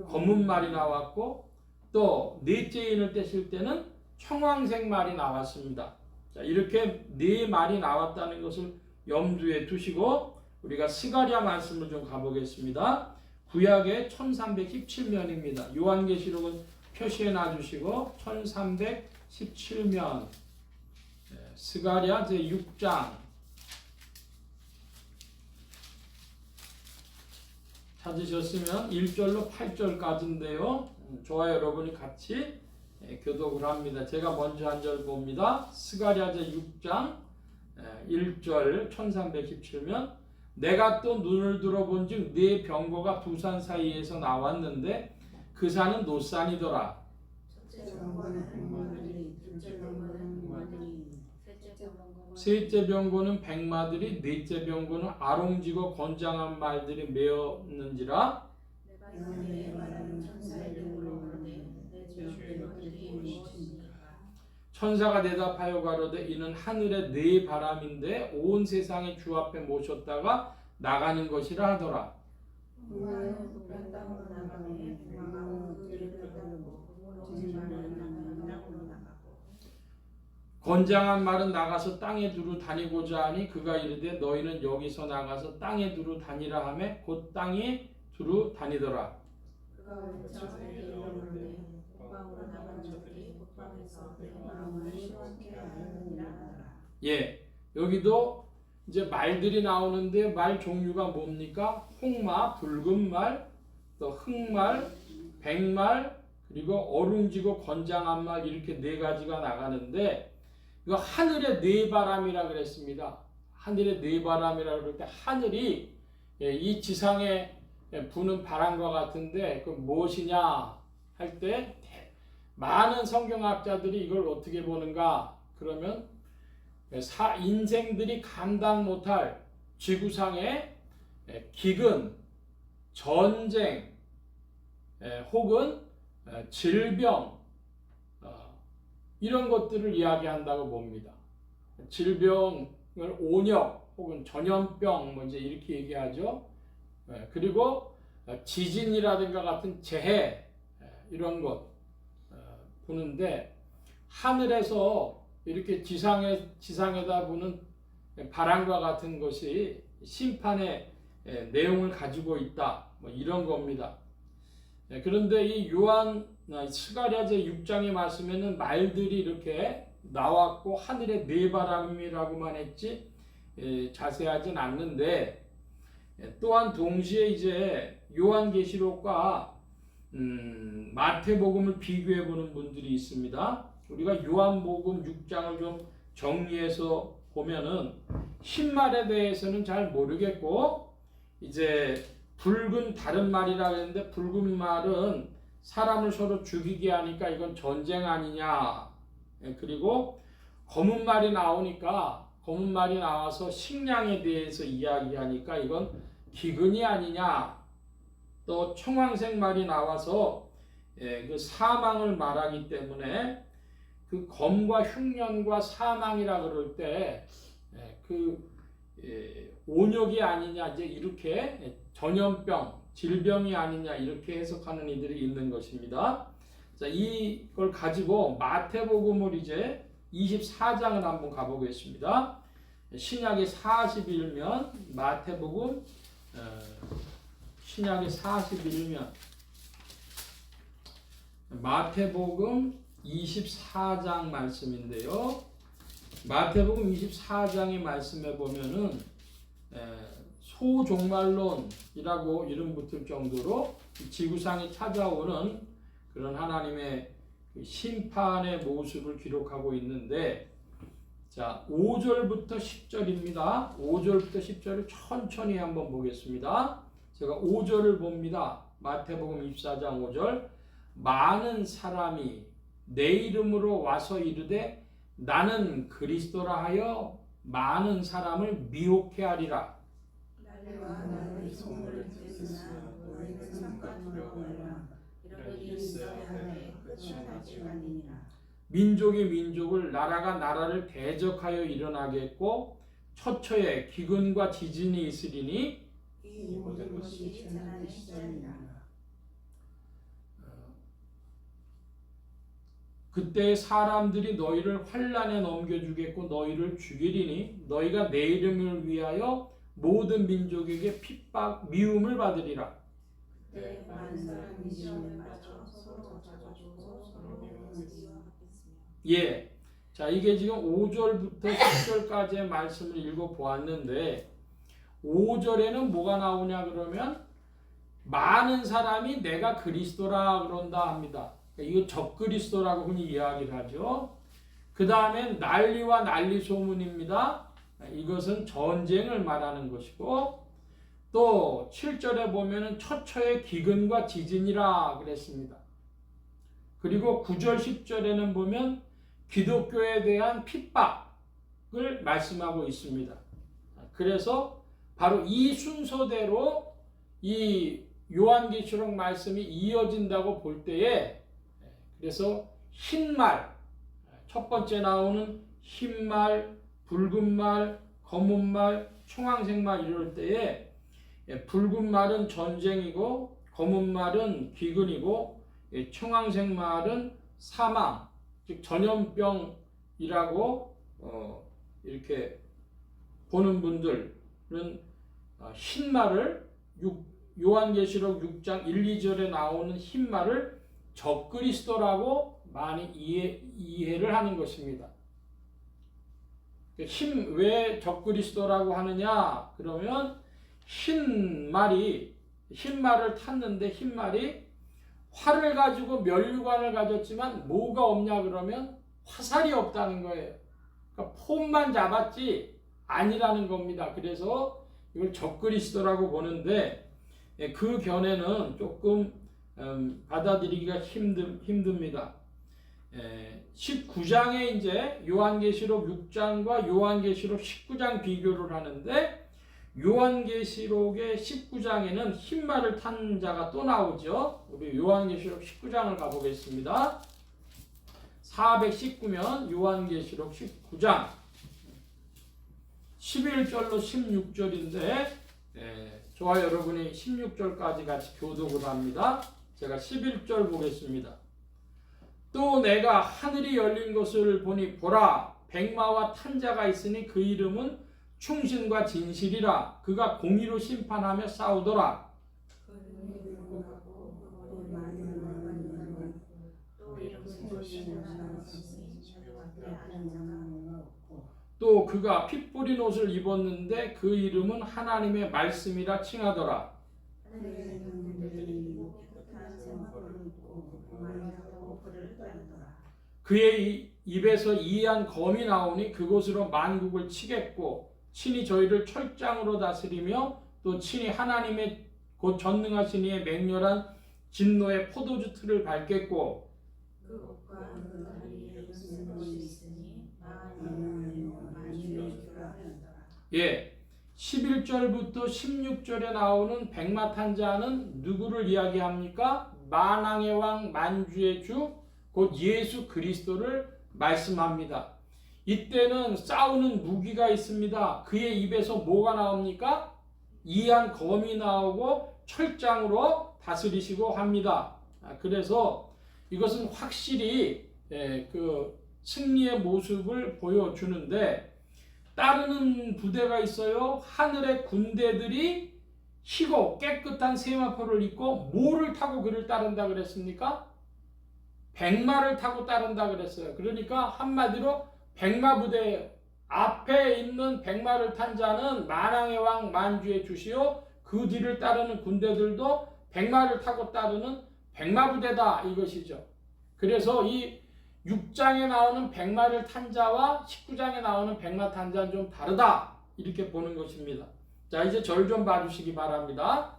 A: 검은 말이 나왔고 또 넷째 인을 떼실 때는 청황색 말이 나왔습니다. 자, 이렇게 네 말이 나왔다는 것을 염두에 두시고 우리가 스가랴 말씀을 좀 가보겠습니다. 구약의 1317면입니다. 요한계시록은 표시해 놔주시고 1317면 스가랴 제6장 찾으셨으면 1절로 8절까지인데요. 저와 여러분이 같이 교독을 합니다. 제가 먼저 한 절 봅니다. 스가랴 제6장 1절 1317면 내가 또 눈을 들어본즉 네 병거가 두 산 사이에서 나왔는데 그 산은 노산이더라.
B: 첫째 병거는 백마들이, 둘째 병거는 백마들이,
A: 셋째 병거는 백마들이, 넷째 병거는 아롱지고 건장한 말들이 메었는지라.
B: 내가 이에 말하는 천사의 이름으로 부르되 내 주의 것들이 무엇이니까.
A: 천사가 대답하여 가로되 이는 하늘의 네 바람인데 온 세상의 주 앞에 모셨다가 나가는 것이라 하더라.
B: 백마는 높은 땅으로 나가매 백마가 그 길을 따르고 무너진 말은 땅으로 나가고.
A: 건장한 말은 나가서 땅에 두루 다니고자 하니 그가 이르되 너희는 여기서 나가서 땅에 두루 다니라 하매 곧 땅에 두루 다니더라.
B: 그가 원창에 이르렀는데 북방으로 나간 자들이 북방에서 내 마음을 시원케 하느니라 하더라.
A: 예, 여기도 이제 말들이 나오는데 말 종류가 뭡니까? 홍마, 붉은 말, 또 흑말, 백말, 그리고 어룽지고 건장한 말 이렇게 네 가지가 나가는데 이거 하늘의 네 바람이라 그랬습니다. 하늘의 네 바람이라 그럴 때 하늘이 이 지상에 부는 바람과 같은데 그 무엇이냐 할 때 많은 성경학자들이 이걸 어떻게 보는가 그러면 인생들이 감당 못할 지구상의 기근, 전쟁 혹은 질병 이런 것들을 이야기한다고 봅니다. 질병을 온역 혹은 전염병 뭐 이제 이렇게 얘기하죠. 그리고 지진이라든가 같은 재해 이런 것 보는데 하늘에서 이렇게 지상에다 부는 바람과 같은 것이 심판의 내용을 가지고 있다. 뭐 이런 겁니다. 그런데 이 스가랴 제6장의 말씀에는 말들이 이렇게 나왔고 하늘의 네 바람이라고만 했지 자세하진 않는데 또한 동시에 이제 요한계시록과 마태복음을 비교해 보는 분들이 있습니다. 우리가 요한복음 6장을 좀 정리해서 보면은 흰말에 대해서는 잘 모르겠고 이제 붉은 다른 말이라 그랬는데 붉은 말은 사람을 서로 죽이게 하니까 이건 전쟁 아니냐. 그리고 검은 말이 나오니까 검은 말이 나와서 식량에 대해서 이야기하니까 이건 기근이 아니냐. 또 청황색 말이 나와서 그 사망을 말하기 때문에 그 검과 흉년과 사망이라 그럴 때 그 온역이 아니냐 이제 이렇게 전염병, 질병이 아니냐 이렇게 해석하는 이들이 있는 것입니다. 자, 이걸 가지고 마태복음을 이제 24장을 한번 가보겠습니다. 신약의 41면 마태복음 신약의 41면 마태복음 24장 말씀인데요. 마태복음 24장의 말씀에 보면은 소종말론이라고 이름 붙을 정도로 지구상에 찾아오는 그런 하나님의 심판의 모습을 기록하고 있는데, 자, 5절부터 10절입니다. 5절부터 10절을 천천히 한번 보겠습니다. 제가 5절을 봅니다. 마태복음 24장 5절. 많은 사람이 내 이름으로 와서 이르되 나는 그리스도라 하여 많은 사람을 미혹해 하리라.
B: 나와 너의 소문을 듣으나 너희는 잠깐 두려워하라. 이렇게 있어야 하되 끝이 나지 아니니라.
A: 민족이 민족을, 나라가 나라를 대적하여 일어나겠고 처처에 기근과 지진이 있으리니
B: 이 모든 것이 재난의 시작이라.
A: 그때 사람들이 너희를 환난에 넘겨주겠고 너희를 죽이리니 너희가 내 이름을 위하여 모든 민족에게 핍박 미움을 받으리라.
B: 그때 많은 사람이 시험에 빠져 서로 찾아주고 서로 미워하겠으며.
A: 예. 자, 이게 지금 5절부터 10절까지의 말씀을 읽어보았는데 5절에는 뭐가 나오냐 그러면 많은 사람이 내가 그리스도라 그런다 합니다. 이거 적그리스도라고 흔히 이야기를 하죠. 그 다음엔 난리와 난리 소문입니다. 이것은 전쟁을 말하는 것이고, 또 7절에 보면은 처처의 기근과 지진이라 그랬습니다. 그리고 9절 10절에는 보면 기독교에 대한 핍박을 말씀하고 있습니다. 그래서 바로 이 순서대로 이 요한계시록 말씀이 이어진다고 볼 때에, 그래서 흰말, 첫 번째 나오는 흰말, 붉은 말, 검은 말, 청황색 말 이럴 때에 붉은 말은 전쟁이고 검은 말은 기근이고 청황색 말은 사망, 즉 전염병이라고 이렇게 보는 분들은 흰말을 요한계시록 6장 1, 2절에 나오는 흰말을 적그리스도라고 많이 이해를 하는 것입니다. 왜 적그리스도라고 하느냐 그러면 흰말을 탔는데 흰말이 활을 가지고 면류관을 가졌지만 뭐가 없냐 그러면 화살이 없다는 거예요. 그러니까 폼만 잡았지 아니라는 겁니다. 그래서 이걸 적그리스도라고 보는데 그 견해는 조금 받아들이기가 힘듭니다. 19장에 이제 요한계시록 6장과 요한계시록 19장 비교를 하는데 요한계시록의 19장에는 흰말을 탄 자가 또 나오죠. 우리 요한계시록 19장을 가보겠습니다. 419면 요한계시록 19장 11절로 16절인데 저와 여러분이 16절까지 같이 교독을 합니다. 제가 11절 보겠습니다. 또 내가 하늘이 열린 것을 보니 보라 백마와 탄 자가 있으니 그 이름은 충신과 진실이라. 그가 공의로 심판하며 싸우더라. 또 그가 피 뿌린 옷을 입었는데 그 이름은 하나님의 말씀이라 칭하더라. 그의 입에서 이한 검이 나오니 그곳으로 만국을 치겠고 친히 저희를 철장으로 다스리며 또 친히 하나님의 곧 전능하신 이의 맹렬한 진노의 포도주 틀을 밟겠고
B: 그 옷과 그 다리에 있는 것이 있으니
A: 예, 11절부터 16절에 나오는 백마 탄 자는 누구를 이야기합니까? 만왕의 왕 만주의 주 곧 예수 그리스도를 말씀합니다. 이때는 싸우는 무기가 있습니다. 그의 입에서 뭐가 나옵니까? 이한 검이 나오고 철장으로 다스리시고 합니다. 그래서 이것은 확실히 그 승리의 모습을 보여주는데 따르는 부대가 있어요. 하늘의 군대들이 희고 깨끗한 세마포를 입고 뭐를 타고 그를 따른다 그랬습니까? 백마를 타고 따른다 그랬어요. 그러니까 한마디로 백마 부대예요. 앞에 있는 백마를 탄 자는 만왕의 왕 만주의 주시오. 그 뒤를 따르는 군대들도 백마를 타고 따르는 백마 부대다 이것이죠. 그래서 이 6장에 나오는 백마를 탄 자와 19장에 나오는 백마 탄 자는 좀 다르다 이렇게 보는 것입니다. 자, 이제 절 좀 봐주시기 바랍니다.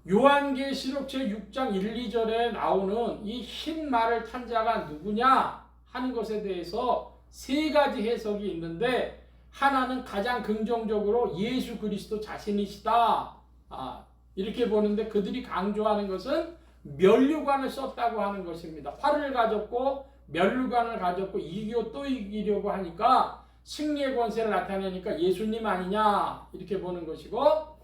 A: 요한계시록 제6장 1, 2절에 나오는 이 흰 말을 탄 자가 누구냐 하는 것에 대해서 세 가지 해석이 있는데, 하나는 가장 긍정적으로 예수 그리스도 자신이시다 이렇게 보는데, 그들이 강조하는 것은 면류관을 썼다고 하는 것입니다. 활을 가졌고 면류관을 가졌고 이기고 또 이기려고 하니까 승리의 권세를 나타내니까 예수님 아니냐 이렇게 보는 것이고,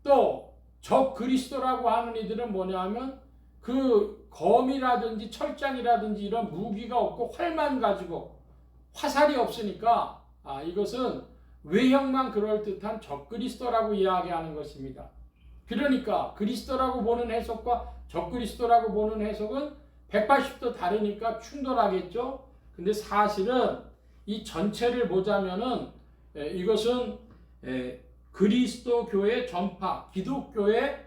A: 또 적 그리스도라고 하는 이들은 뭐냐 하면 그 검이라든지 철장이라든지 이런 무기가 없고 활만 가지고 화살이 없으니까 이것은 외형만 그럴듯한 적 그리스도라고 이야기하는 것입니다. 그러니까 그리스도라고 보는 해석과 적 그리스도라고 보는 해석은 180도 다르니까 충돌하겠죠. 근데 사실은 이 전체를 보자면은 이것은 그리스도 교회 전파, 기독교의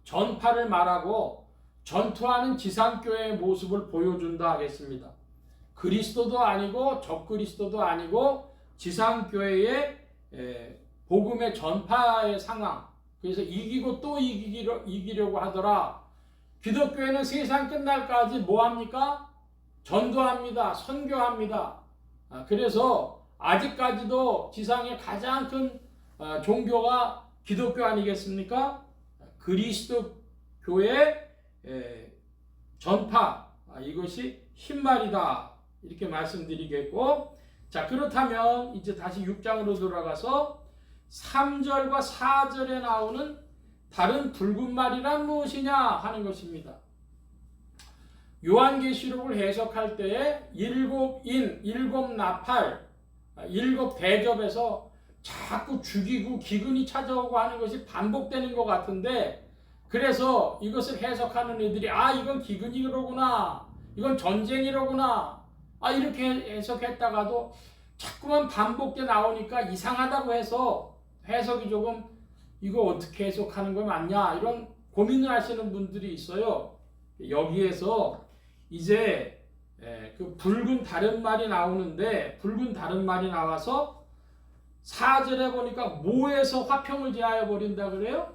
A: 전파를 말하고 전투하는 지상교회의 모습을 보여준다 하겠습니다. 그리스도도 아니고 적 그리스도도 아니고 지상교회의 복음의 전파의 상황. 그래서 이기고 또 이기려고 하더라. 기독교회는 세상 끝날까지 뭐합니까? 전도합니다. 선교합니다. 그래서 아직까지도 지상의 가장 큰 종교가 기독교 아니겠습니까? 그리스도 교회 전파, 이것이 흰말이다 이렇게 말씀드리겠고, 자, 그렇다면 이제 다시 6장으로 돌아가서 3절과 4절에 나오는 다른 붉은 말이란 무엇이냐 하는 것입니다. 요한계시록을 해석할 때에 일곱 인, 일곱 나팔, 일곱 대접에서 자꾸 죽이고 기근이 찾아오고 하는 것이 반복되는 것 같은데, 그래서 이것을 해석하는 이들이 이건 기근이로구나, 이건 전쟁이로구나 이렇게 해석했다가도 자꾸만 반복돼 나오니까 이상하다고 해서 해석이 조금 이거 어떻게 해석하는 거 맞냐 이런 고민을 하시는 분들이 있어요. 여기에서 이제 그 붉은 다른 말이 나오는데, 붉은 다른 말이 나와서 4절에 보니까 뭐에서 화평을 제하여 버린다 그래요?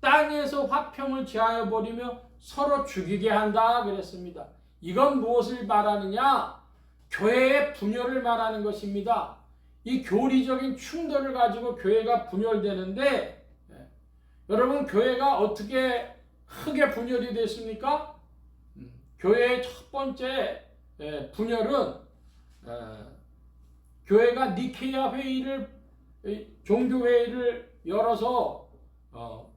A: 땅에서 화평을 제하여 버리며 서로 죽이게 한다 그랬습니다. 이건 무엇을 말하느냐? 교회의 분열을 말하는 것입니다. 이 교리적인 충돌을 가지고 교회가 분열되는데, 여러분 교회가 어떻게 크게 분열이 됐습니까? 교회의 첫 번째 분열은 교회가 니케아 회의를, 종교회의를 열어서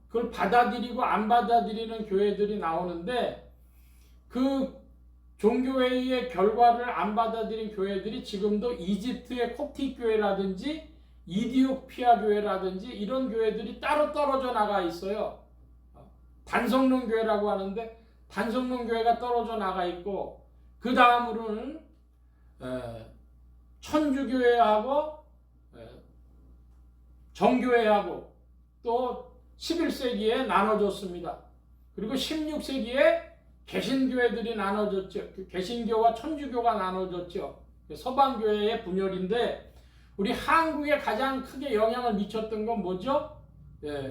A: 그걸 받아들이고 안 받아들이는 교회들이 나오는데, 그 종교회의의 결과를 안 받아들인 교회들이 지금도 이집트의 콥틱 교회라든지 이디오피아 교회라든지 이런 교회들이 따로 떨어져 나가 있어요. 단성론 교회라고 하는데 단성론 교회가 떨어져 나가 있고, 그 다음으로는 천주교회하고 정교회하고 또 11세기에 나눠졌습니다. 그리고 16세기에 개신교회들이 나눠졌죠. 개신교와 천주교가 나눠졌죠. 서방교회의 분열인데, 우리 한국에 가장 크게 영향을 미쳤던 건 뭐죠?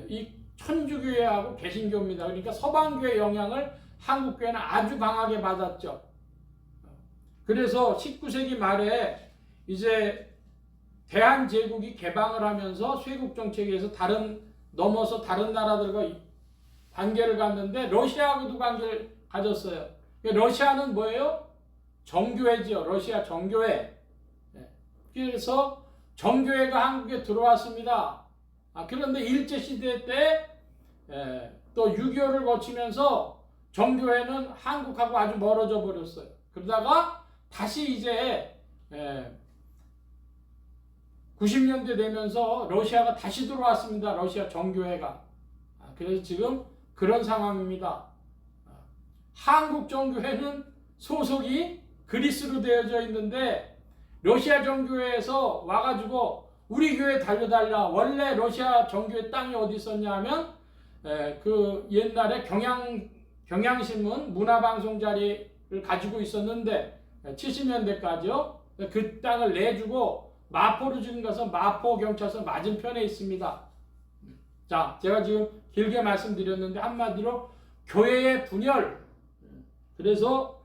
A: 이 천주교회하고 개신교입니다. 그러니까 서방교회 영향을 한국교회는 아주 강하게 받았죠. 그래서 19세기 말에 이제 대한제국이 개방을 하면서 쇄국 정책에서 넘어서 다른 나라들과 관계를 갖는데 러시아하고도 관계를 가졌어요. 러시아는 뭐예요? 정교회죠. 러시아 정교회. 그래서 정교회가 한국에 들어왔습니다. 그런데 일제시대 때 또 6.25를 거치면서 정교회는 한국하고 아주 멀어져 버렸어요. 그러다가 다시 이제 90년대 되면서 러시아가 다시 들어왔습니다. 러시아 정교회가. 그래서 지금 그런 상황입니다. 한국 정교회는 소속이 그리스로 되어져 있는데 러시아 정교회에서 와가지고 우리 교회 달려달라. 원래 러시아 정교회 땅이 어디 있었냐 하면 그 옛날에 경향신문 문화방송 자리를 가지고 있었는데 70년대까지요. 그 땅을 내주고 마포로 지금 가서 마포 경찰서 맞은편에 있습니다. 자, 제가 지금 길게 말씀드렸는데 한마디로 교회의 분열. 그래서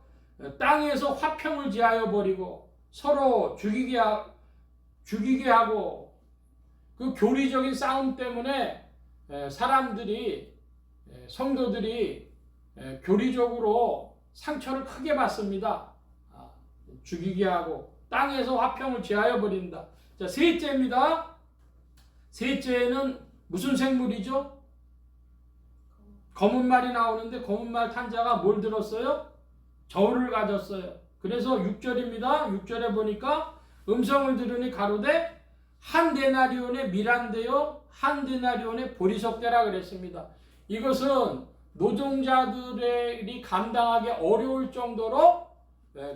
A: 땅에서 화평을 지하여 버리고 서로 죽이게 하고 그 교리적인 싸움 때문에 사람들이 성도들이 교리적으로 상처를 크게 받습니다. 죽이게 하고 땅에서 화평을 지하여 버린다. 자, 셋째입니다. 셋째는 무슨 생물이죠? 검은 말이 나오는데 검은 말 탄 자가 뭘 들었어요? 저울을 가졌어요. 그래서 6절입니다. 6절에 보니까 음성을 들으니 가로되 한 데나리온의 밀한되어 한 데나리온의 보리석대라 그랬습니다. 이것은 노동자들이 감당하기 어려울 정도로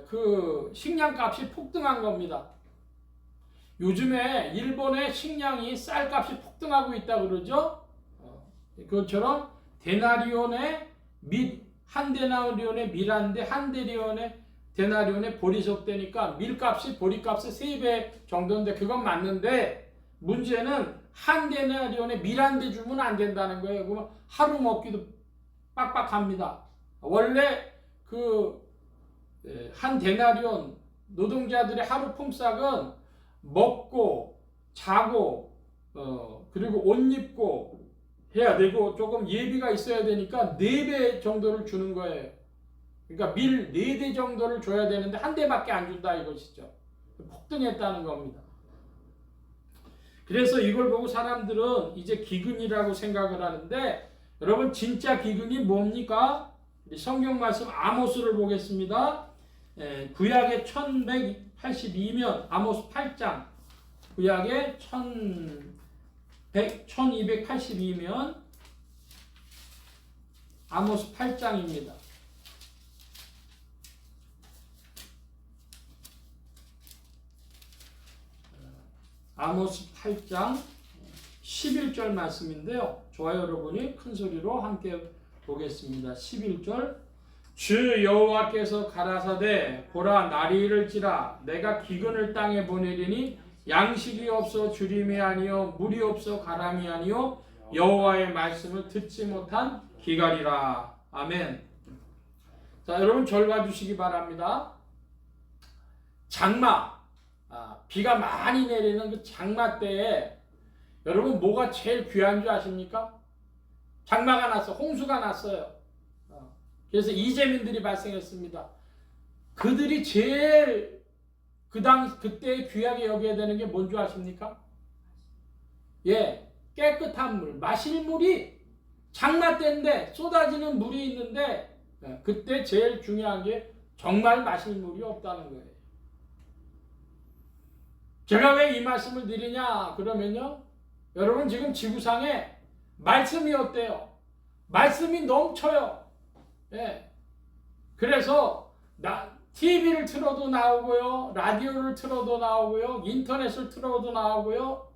A: 그 식량값이 폭등한 겁니다. 요즘에 일본의 식량이 쌀값이 폭등하고 있다 그러죠. 그것처럼 한 데나리온의 밀한데 한 데나리온의 보리석대니까 밀값이 보리값의 3배 정도인데 그건 맞는데 문제는 한 데나리온의 밀한대 주면 안 된다는 거예요. 그러면 하루 먹기도 빡빡합니다. 원래 그 한 데나리온 노동자들의 하루 품삯은 먹고 자고 그리고 옷 입고 해야 되고 조금 예비가 있어야 되니까 4배 정도를 주는 거예요. 그러니까 밀 4대 정도를 줘야 되는데 한 대밖에 안 준다 이것이죠. 폭등했다는 겁니다. 그래서 이걸 보고 사람들은 이제 기근이라고 생각을 하는데 여러분 진짜 기근이 뭡니까? 성경 말씀 아모스를 보겠습니다. 구약의 1182면 아모스 8장 구약의 1282면 아모스 8장입니다. 아모스 8장 11절 말씀인데요. 저와 여러분이 큰 소리로 함께 보겠습니다. 11절 주 여호와께서 가라사대 보라 날이 이를지라 내가 기근을 땅에 보내리니 양식이 없어 주림이 아니요 물이 없어 가람이 아니요 여호와의 말씀을 듣지 못한 기갈이라. 아멘. 자, 여러분 절 봐주시기 바랍니다. 장마, 비가 많이 내리는 그 장마 때에 여러분 뭐가 제일 귀한 줄 아십니까? 장마가 났어, 홍수가 났어요. 그래서 이재민들이 발생했습니다. 그들이 제일 그때 귀하게 여겨야 되는 게 뭔 줄 아십니까? 깨끗한 물, 마실 물이 장마 때인데 쏟아지는 물이 있는데 그때 제일 중요한 게 정말 마실 물이 없다는 거예요. 제가 왜 이 말씀을 드리냐 그러면요, 여러분 지금 지구상에 말씀이 어때요? 말씀이 넘쳐요. 그래서 TV를 틀어도 나오고요, 라디오를 틀어도 나오고요, 인터넷을 틀어도 나오고요.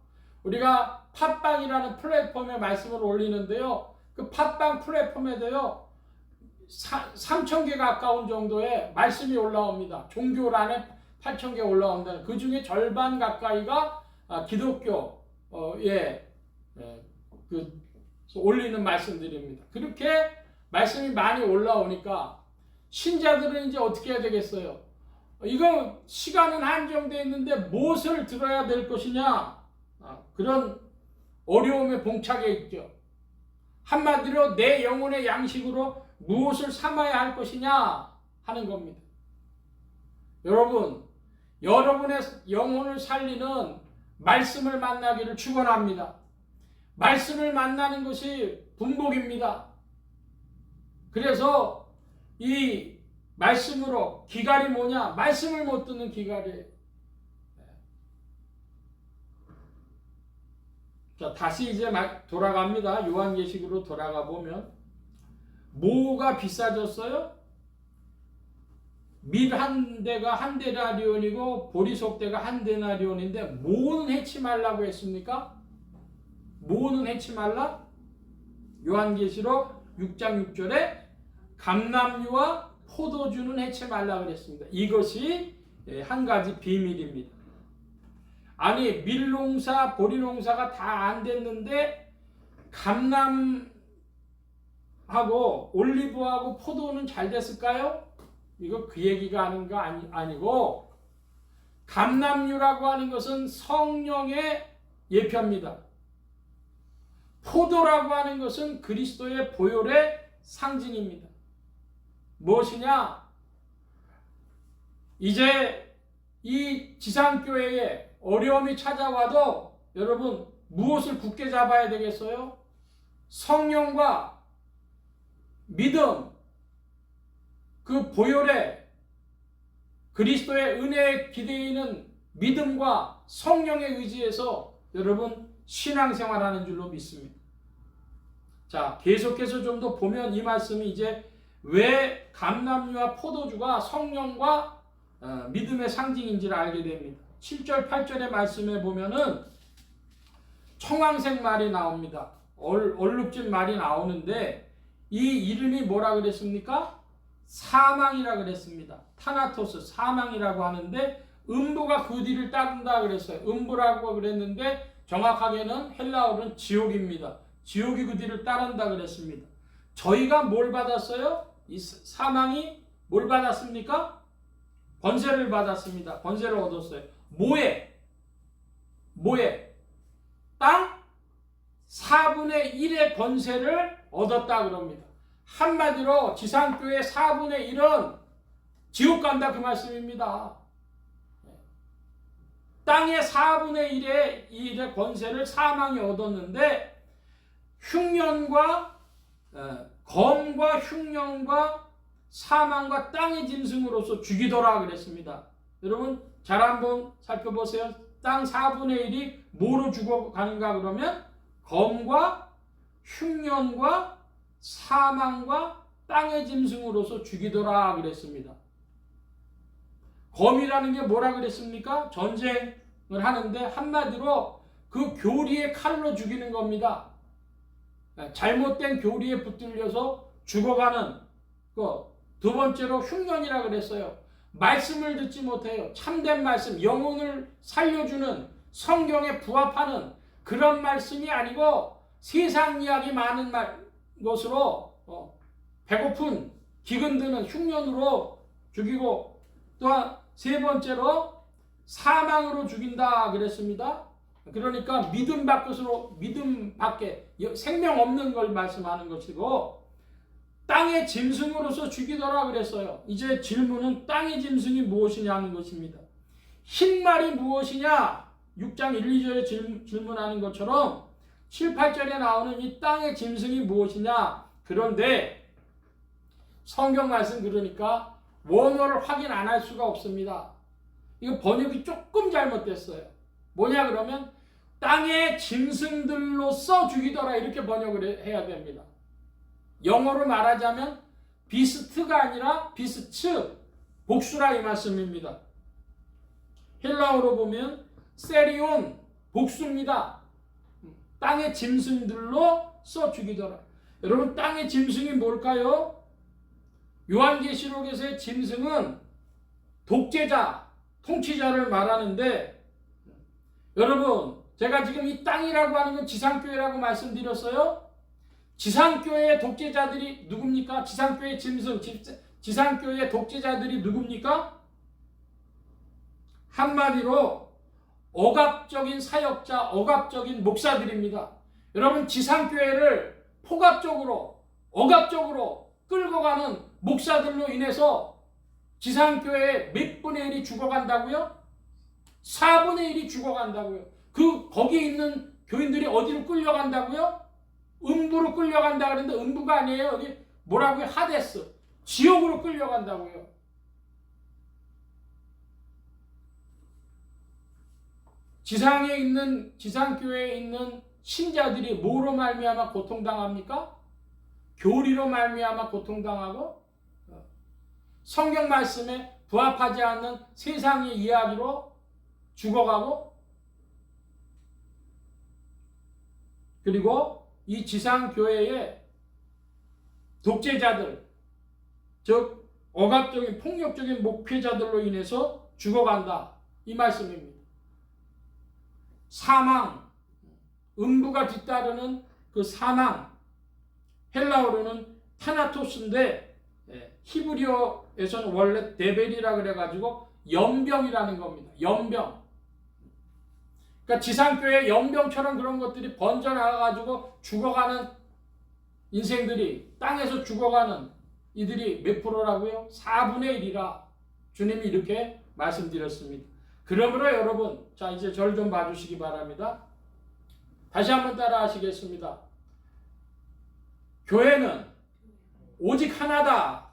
A: 우리가 팟빵이라는 플랫폼에 말씀을 올리는데요, 그 팟빵 플랫폼에도요 3,000개 가까운 정도의 말씀이 올라옵니다. 종교란에 8,000개 올라온다는, 그 중에 절반 가까이가 기독교 올리는 말씀들입니다. 그렇게 말씀이 많이 올라오니까 신자들은 이제 어떻게 해야 되겠어요? 이거 시간은 한정되어 있는데 무엇을 들어야 될 것이냐? 그런 어려움에 봉착해 있죠. 한마디로 내 영혼의 양식으로 무엇을 삼아야 할 것이냐 하는 겁니다. 여러분의 영혼을 살리는 말씀을 만나기를 축원합니다. 말씀을 만나는 것이 분복입니다. 그래서 이 말씀으로 기갈이 뭐냐? 말씀을 못 듣는 기갈이에요. 자, 다시 이제 돌아갑니다. 요한계시록으로 돌아가 보면 뭐가 비싸졌어요? 밀 한 대가 한 데나리온이고 보리속대가 한 데나리온인데 뭐는 해치 말라고 했습니까? 뭐는 해치 말라? 요한계시록 6장 6절에 감람류와 포도주는 해치 말라 그랬습니다. 이것이 한 가지 비밀입니다. 아니 밀농사 보리농사가 다 안 됐는데 감람하고 올리브하고 포도는 잘 됐을까요? 이거 그 얘기가 하는 거 아니고 감람류라고 하는 것은 성령의 예표입니다. 포도라고 하는 것은 그리스도의 보혈의 상징입니다. 무엇이냐? 이제 이 지상교회에 어려움이 찾아와도 여러분 무엇을 굳게 잡아야 되겠어요? 성령과 믿음, 그 보혈의 그리스도의 은혜에 기대있는 믿음과 성령의 의지에서 여러분 신앙생활하는 줄로 믿습니다. 자, 계속해서 좀 더 보면 이 말씀이 이제 왜 감람류와 포도주가 성령과 믿음의 상징인지를 알게 됩니다. 7절 8절의 말씀에 보면은 청황색 말이 나옵니다. 얼룩진 말이 나오는데 이 이름이 뭐라 그랬습니까? 사망이라 그랬습니다. 타나토스 사망이라고 하는데 음부가 그 뒤를 따른다 그랬어요. 음부라고 그랬는데 정확하게는 헬라어로는 지옥입니다. 지옥이 그 뒤를 따른다 그랬습니다. 저희가 뭘 받았어요? 이 사망이 뭘 받았습니까? 권세를 받았습니다. 권세를 얻었어요. 뭐에? 땅 4분의 1의 권세를 얻었다 그럽니다. 한마디로 지상교회 4분의 1은 지옥 간다 그 말씀입니다. 땅의 4분의 1의 권세를 사망이 얻었는데 흉년과 검과 흉년과 사망과 땅의 짐승으로서 죽이더라 그랬습니다. 여러분 잘 한번 살펴보세요. 땅 4분의 1이 뭐로 죽어가는가 그러면 검과 흉년과 사망과 땅의 짐승으로서 죽이더라 그랬습니다. 검이라는 게 뭐라 그랬습니까? 전쟁을 하는데 한마디로 그 교리의 칼로 죽이는 겁니다. 잘못된 교리에 붙들려서 죽어가는 두 번째로 흉년이라 그랬어요. 말씀을 듣지 못해요. 참된 말씀, 영혼을 살려주는 성경에 부합하는 그런 말씀이 아니고 세상 이야기 많은 것으로 배고픈 기근드는 흉년으로 죽이고 또한 세 번째로 사망으로 죽인다 그랬습니다. 그러니까 믿음 밖에 생명 없는 걸 말씀하는 것이고 땅의 짐승으로서 죽이더라 그랬어요. 이제 질문은 땅의 짐승이 무엇이냐 하는 것입니다. 흰 말이 무엇이냐? 6장 1, 2절에 질문하는 것처럼 7, 8절에 나오는 이 땅의 짐승이 무엇이냐? 그런데 성경 말씀 그러니까 원어를 확인 안 할 수가 없습니다. 이거 번역이 조금 잘못됐어요. 뭐냐 그러면 땅의 짐승들로서 죽이더라 이렇게 번역을 해야 됩니다. 영어로 말하자면 비스트가 아니라 비스츠, 복수라 이 말씀입니다. 헬라어로 보면 세리온, 복수입니다. 땅의 짐승들로서 죽이더라. 여러분 땅의 짐승이 뭘까요? 요한계시록에서의 짐승은 독재자, 통치자를 말하는데 여러분 제가 지금 이 땅이라고 하는 건 지상교회라고 말씀드렸어요. 지상교회의 독재자들이 누굽니까? 지상교회의 짐승, 지상교회의 독재자들이 누굽니까? 한마디로 억압적인 사역자, 억압적인 목사들입니다. 여러분 지상교회를 폭압적으로, 억압적으로 끌고 가는 목사들로 인해서 지상교회의 몇 분의 1이 죽어간다고요? 4분의 1이 죽어간다고요. 거기에 있는 교인들이 어디로 끌려간다고요? 음부로 끌려간다 그랬는데 음부가 아니에요. 여기 뭐라고요? 하데스. 지옥으로 끌려간다고요. 지상교회에 있는 신자들이 뭐로 말미암아 고통당합니까? 교리로 말미암아 고통당하고 성경 말씀에 부합하지 않는 세상의 이야기로 죽어가고, 그리고 이 지상교회의 독재자들, 즉 억압적인 폭력적인 목회자들로 인해서 죽어간다, 이 말씀입니다. 사망, 음부가 뒤따르는 그 사망, 헬라어로는 타나토스인데 히브리어에서는 원래 데벨이라 그래가지고 연병이라는 겁니다. 연병. 그러니까 지상교회 연병처럼 그런 것들이 번져나가가지고 죽어가는 인생들이, 땅에서 죽어가는 이들이 몇 프로라고요? 4분의 1이라 주님이 이렇게 말씀드렸습니다. 그러므로 여러분, 자 이제 저를 좀 봐주시기 바랍니다. 다시 한번 따라 하시겠습니다. 교회는 오직 하나다.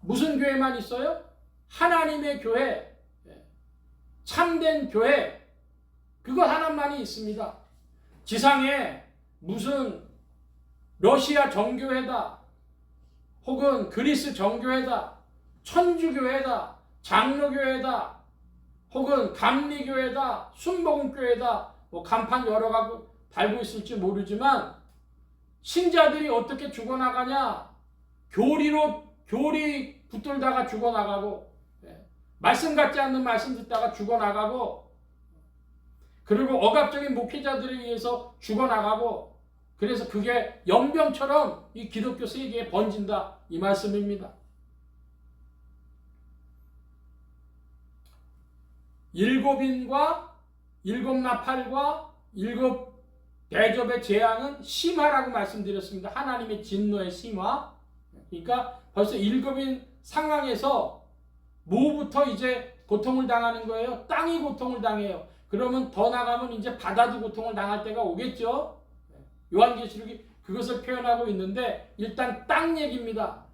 A: 무슨 교회만 있어요? 하나님의 교회, 참된 교회, 그거 하나만이 있습니다. 지상에 무슨 러시아 정교회다, 혹은 그리스 정교회다, 천주교회다, 장로교회다, 혹은 감리교회다, 순복음교회다, 뭐 간판 여러 가지 달고 있을지 모르지만 신자들이 어떻게 죽어나가냐? 교리 붙들다가 죽어나가고, 말씀 같지 않는 말씀 듣다가 죽어나가고, 그리고 억압적인 목회자들에 의해서 죽어나가고, 그래서 그게 연병처럼 이 기독교 세계에 번진다, 이 말씀입니다. 일곱인과 일곱 나팔과 일곱 대접의 재앙은 심화라고 말씀드렸습니다. 하나님의 진노의 심화. 그러니까 벌써 일곱인 상황에서 뭐부터 이제 고통을 당하는 거예요? 땅이 고통을 당해요. 그러면 더 나가면 이제 바다도 고통을 당할 때가 오겠죠. 요한계시록이 그것을 표현하고 있는데, 일단 땅 얘기입니다.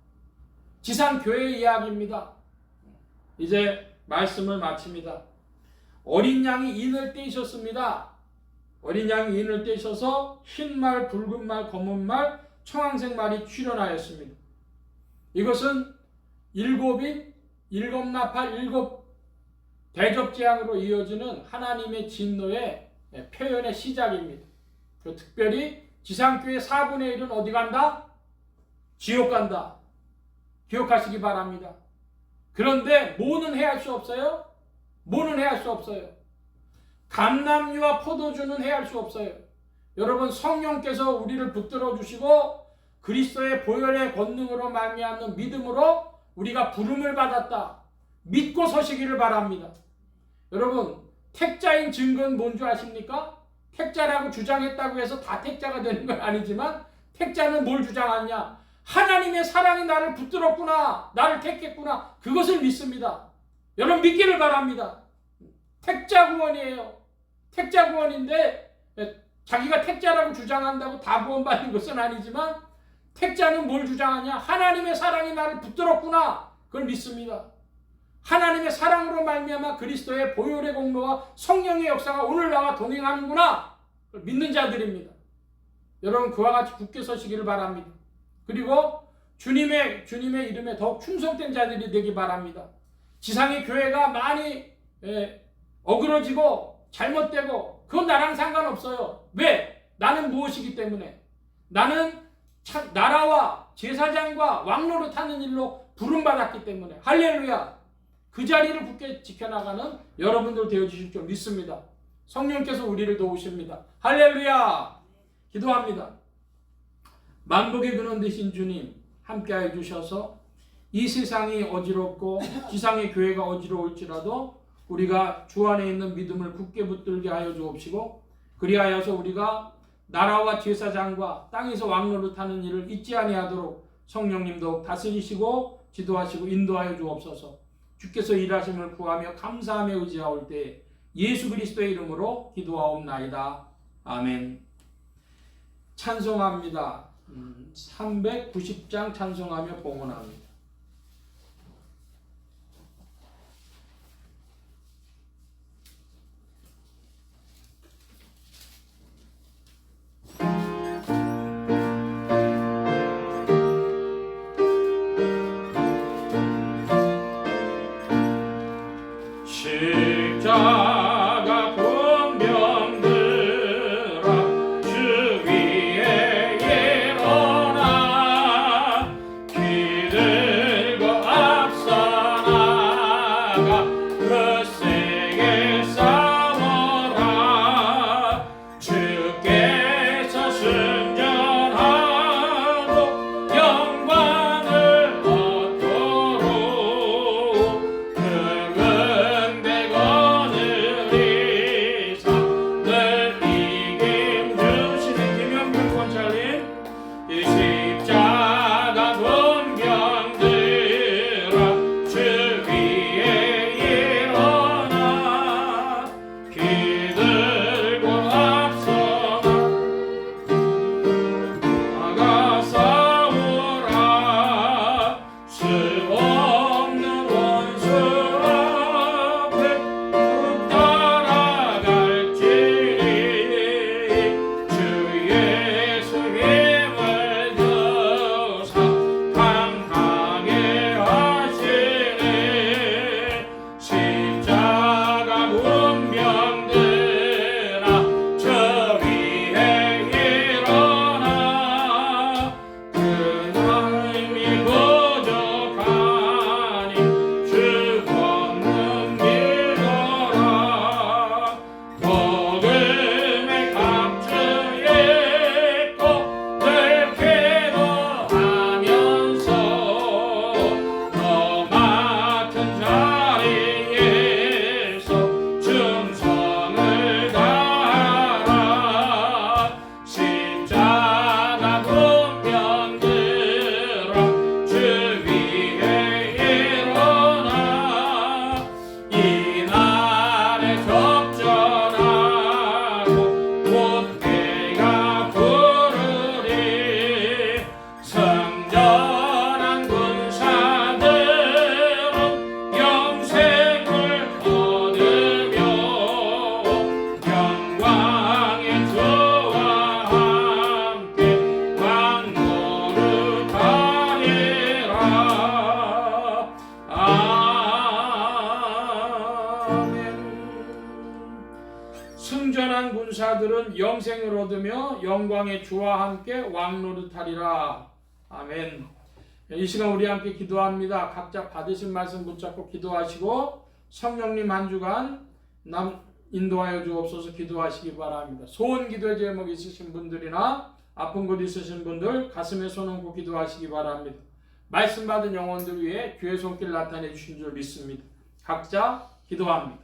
A: 지상교회 이야기입니다. 이제 말씀을 마칩니다. 어린 양이 인을 떼셨습니다. 어린 양이 인을 떼셔서 흰 말, 붉은 말, 검은 말, 청황색 말이 출현하였습니다. 이것은 일곱인, 일곱 나팔, 일곱 대접재앙으로 이어지는 하나님의 진노의 표현의 시작입니다. 특별히 지상교회 4분의 1은 어디 간다? 지옥 간다. 기억하시기 바랍니다. 그런데 뭐는 해할 수 없어요? 뭐는 해할 수 없어요? 감람유와 포도주는 해할 수 없어요. 여러분, 성령께서 우리를 붙들어 주시고 그리스도의 보혈의 권능으로 말미암는 믿음으로 우리가 부름을 받았다, 믿고 서시기를 바랍니다. 여러분, 택자인 증거는 뭔지 아십니까? 택자라고 주장했다고 해서 다 택자가 되는 건 아니지만, 택자는 뭘 주장하냐? 하나님의 사랑이 나를 붙들었구나, 나를 택했구나, 그것을 믿습니다. 여러분, 믿기를 바랍니다. 택자 구원이에요. 택자 구원인데 자기가 택자라고 주장한다고 다 구원받는 것은 아니지만, 택자는 뭘 주장하냐? 하나님의 사랑이 나를 붙들었구나, 그걸 믿습니다. 하나님의 사랑으로 말미암아 그리스도의 보혈의 공로와 성령의 역사가 오늘 나와 동행하는구나, 그걸 믿는 자들입니다. 여러분, 그와 같이 굳게 서시기를 바랍니다. 그리고 주님의 이름에 더욱 충성된 자들이 되기 바랍니다. 지상의 교회가 많이 어그러지고 잘못되고 그건 나랑 상관없어요. 왜? 나는 무엇이기 때문에? 나는 나라와 제사장과 왕노릇 하는 일로 부름받았기 때문에. 할렐루야. 그 자리를 굳게 지켜나가는 여러분들 되어주실 줄 믿습니다. 성령께서 우리를 도우십니다. 할렐루야. 기도합니다. 만복의 근원 되신 주님, 함께하여 주셔서 이 세상이 어지럽고 지상의 교회가 어지러울지라도 우리가 주 안에 있는 믿음을 굳게 붙들게 하여 주옵시고, 그리하여서 우리가 나라와 제사장과 땅에서 왕노릇하는 일을 잊지 아니하도록 성령님 더욱 다스리시고 지도하시고 인도하여 주옵소서. 주께서 일하심을 구하며 감사하며 의지하올 때 예수 그리스도의 이름으로 기도하옵나이다. 아멘. 찬송합니다. 390장 찬송하며 봉헌합니다. 십자가 군병들아 주 위에 일어나 기들고 앞서 나가 거세게 싸워라 주께서 승전하고 영광을 얻도록 늙은 대건을 이사 늘 이김 주시는 김영균 권찰님 이 십자가 군병들아 주 위에 일어나 기들고 앞서 나가 싸우라 수 없는 원수 앞에 뚝 따라갈지니 주 예수 힘을 주사 강하게 하시네 십자가 군병들아 저 위에 일어나 그날이 부족하니 주 없는 믿어라 복음의 갑주에 있고 늘 기도하면서 너 맡은 자리에서 충성을 다하라 십자가 군병들아 주 위에 일어나 이날에 적절하고 못대가 부르리 성전한 군사들은 영생을 얻으며 영광의 주와 함께 왕노릇 하리라 아멘. 승전한 군사들은 영생을 얻으며 영광의 주와 함께 왕노릇하리라. 아멘. 이 시간 우리 함께 기도합니다. 각자 받으신 말씀 붙잡고 기도하시고 성령님 한 주간 인도하여 주옵소서 기도하시기 바랍니다. 소원 기도의 제목 있으신 분들이나 아픈 곳 있으신 분들 가슴에 손 얹고 기도하시기 바랍니다. 말씀 받은 영혼들 위해 주의 손길 나타내 주신 줄 믿습니다. 각자 기도합니다.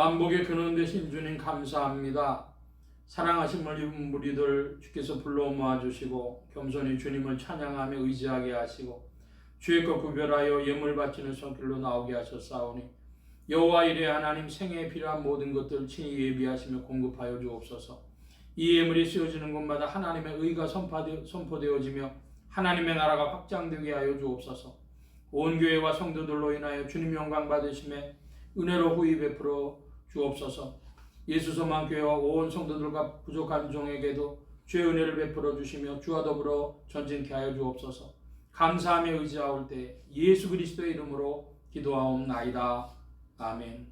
A: 만복의 근원 되신 주님 감사합니다. 사랑하심을 입은 무리들 주께서 불러 모아주시고 겸손히 주님을 찬양하며 의지하게 하시고 주의 것 구별하여 예물 바치는 손길로 나오게 하셨사오니 여호와 이레 하나님 생애에 필요한 모든 것들을 친히 예비하시며 공급하여 주옵소서. 이 예물이 쓰여지는 곳마다 하나님의 의가 선포되어지며 하나님의 나라가 확장되게 하여 주옵소서. 온 교회와 성도들로 인하여 주님 영광 받으심에 은혜로 후히 베풀어 주옵소서. 예수 소망 교회와 온 성도들과 부족한 종에게도 주의 은혜를 베풀어 주시며 주와 더불어 전진케 하여 주옵소서. 감사하며 의지하올 때 예수 그리스도의 이름으로 기도하옵나이다. 아멘.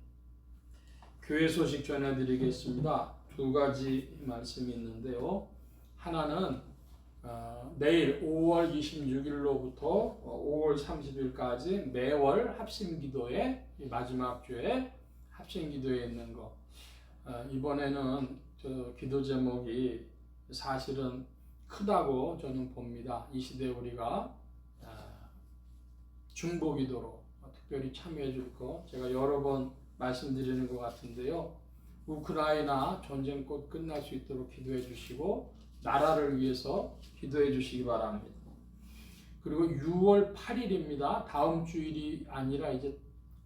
A: 교회 소식 전해드리겠습니다. 두 가지 말씀이 있는데요. 하나는 내일 5월 26일로부터 5월 30일까지 매월 합심기도회 마지막 주에 합심기도회 있는 거. 이번에는 기도 제목이 사실은 크다고 저는 봅니다. 이 시대에 우리가 중보기도로 특별히 참여해 줄 거 제가 여러 번 말씀드리는 것 같은데요. 우크라이나 전쟁 곧 끝날 수 있도록 기도해 주시고 나라를 위해서 기도해 주시기 바랍니다. 그리고 6월 8일입니다. 다음 주일이 아니라 이제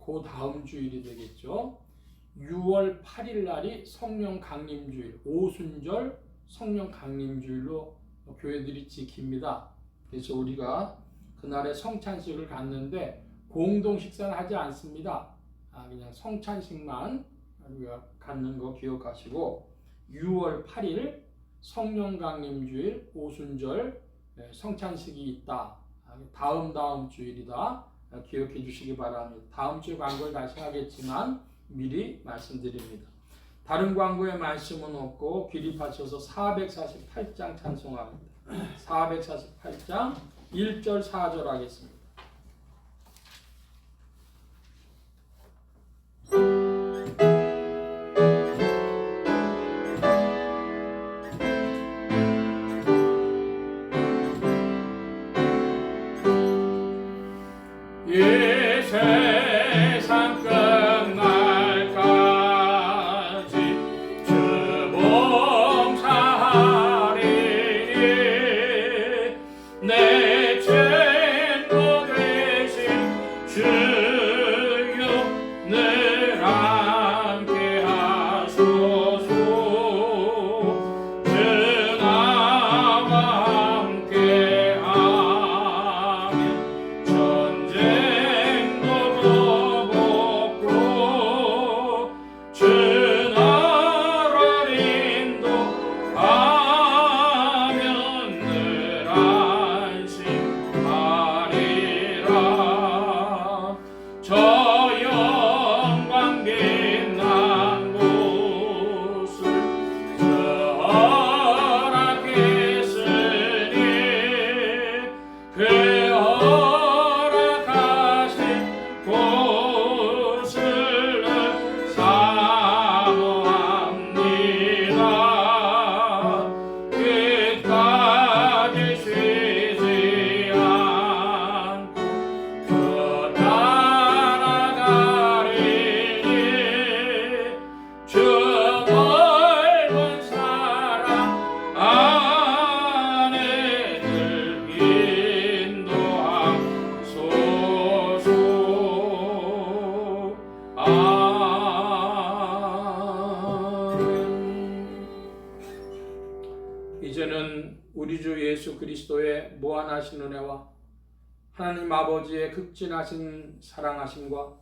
A: 그 다음 주일이 되겠죠. 6월 8일 날이 성령 강림주일, 오순절 성령 강림주일로 교회들이 지킵니다. 그래서 우리가 그날에 성찬식을 갖는데 공동 식사를 하지 않습니다. 그냥 성찬식만 우리가 갖는 거 기억하시고 6월 8일 성령 강림주일 오순절 성찬식이 있다. 다음 주일이다. 기억해 주시기 바랍니다. 다음 주 광고를 다시 하겠지만 미리 말씀드립니다. 다른 광고의 말씀은 없고 기립하셔서 448장 찬송합니다. 448장 1절 4절 하겠습니다.
C: 세상 끝날까지 주 봉사하리니 내 친구 되신 주여 늘 함께 하소서. 주 나와 함께 하면 전쟁도 보고 주 나라를 인도하면 늘 안심하리라. 저 영광 빛난 곳을 저 허락했으니 그 허락하신 곳을 사모합니다. 끝까지 쉬지 않고 더 따라가리니 주 넓은 사랑 안에 늘 인도하소서. 아멘.
A: 이제는 우리 주 예수 그리스도의 무한하신 은혜와 하나님 아버지의 극진하신 사랑하심과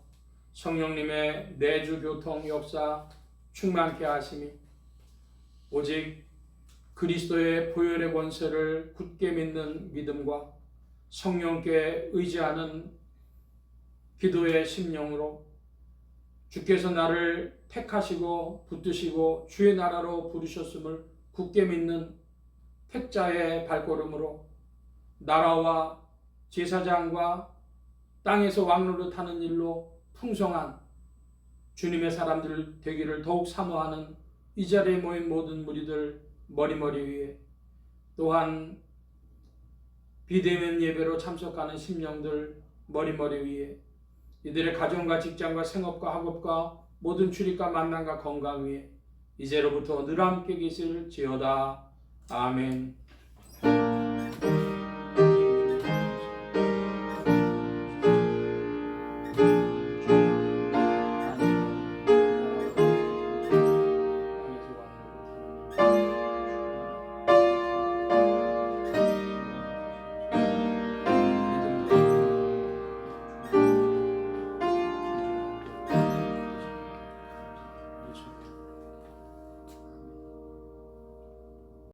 A: 성령님의 내주 교통 역사 충만케 하심이 오직 그리스도의 보혈의 권세를 굳게 믿는 믿음과 성령께 의지하는 기도의 심령으로 주께서 나를 택하시고 붙드시고 주의 나라로 부르셨음을 굳게 믿는 택자의 발걸음으로 나라와 제사장과 땅에서 왕노릇하는 일로 풍성한 주님의 사람들 되기를 더욱 사모하는 이 자리에 모인 모든 무리들 머리머리 위에 또한 비대면 예배로 참석하는 심령들 머리머리 위에 이들의 가정과 직장과 생업과 학업과 모든 출입과 만남과 건강 위에 이제로부터 늘 함께 계실지어다. 아멘.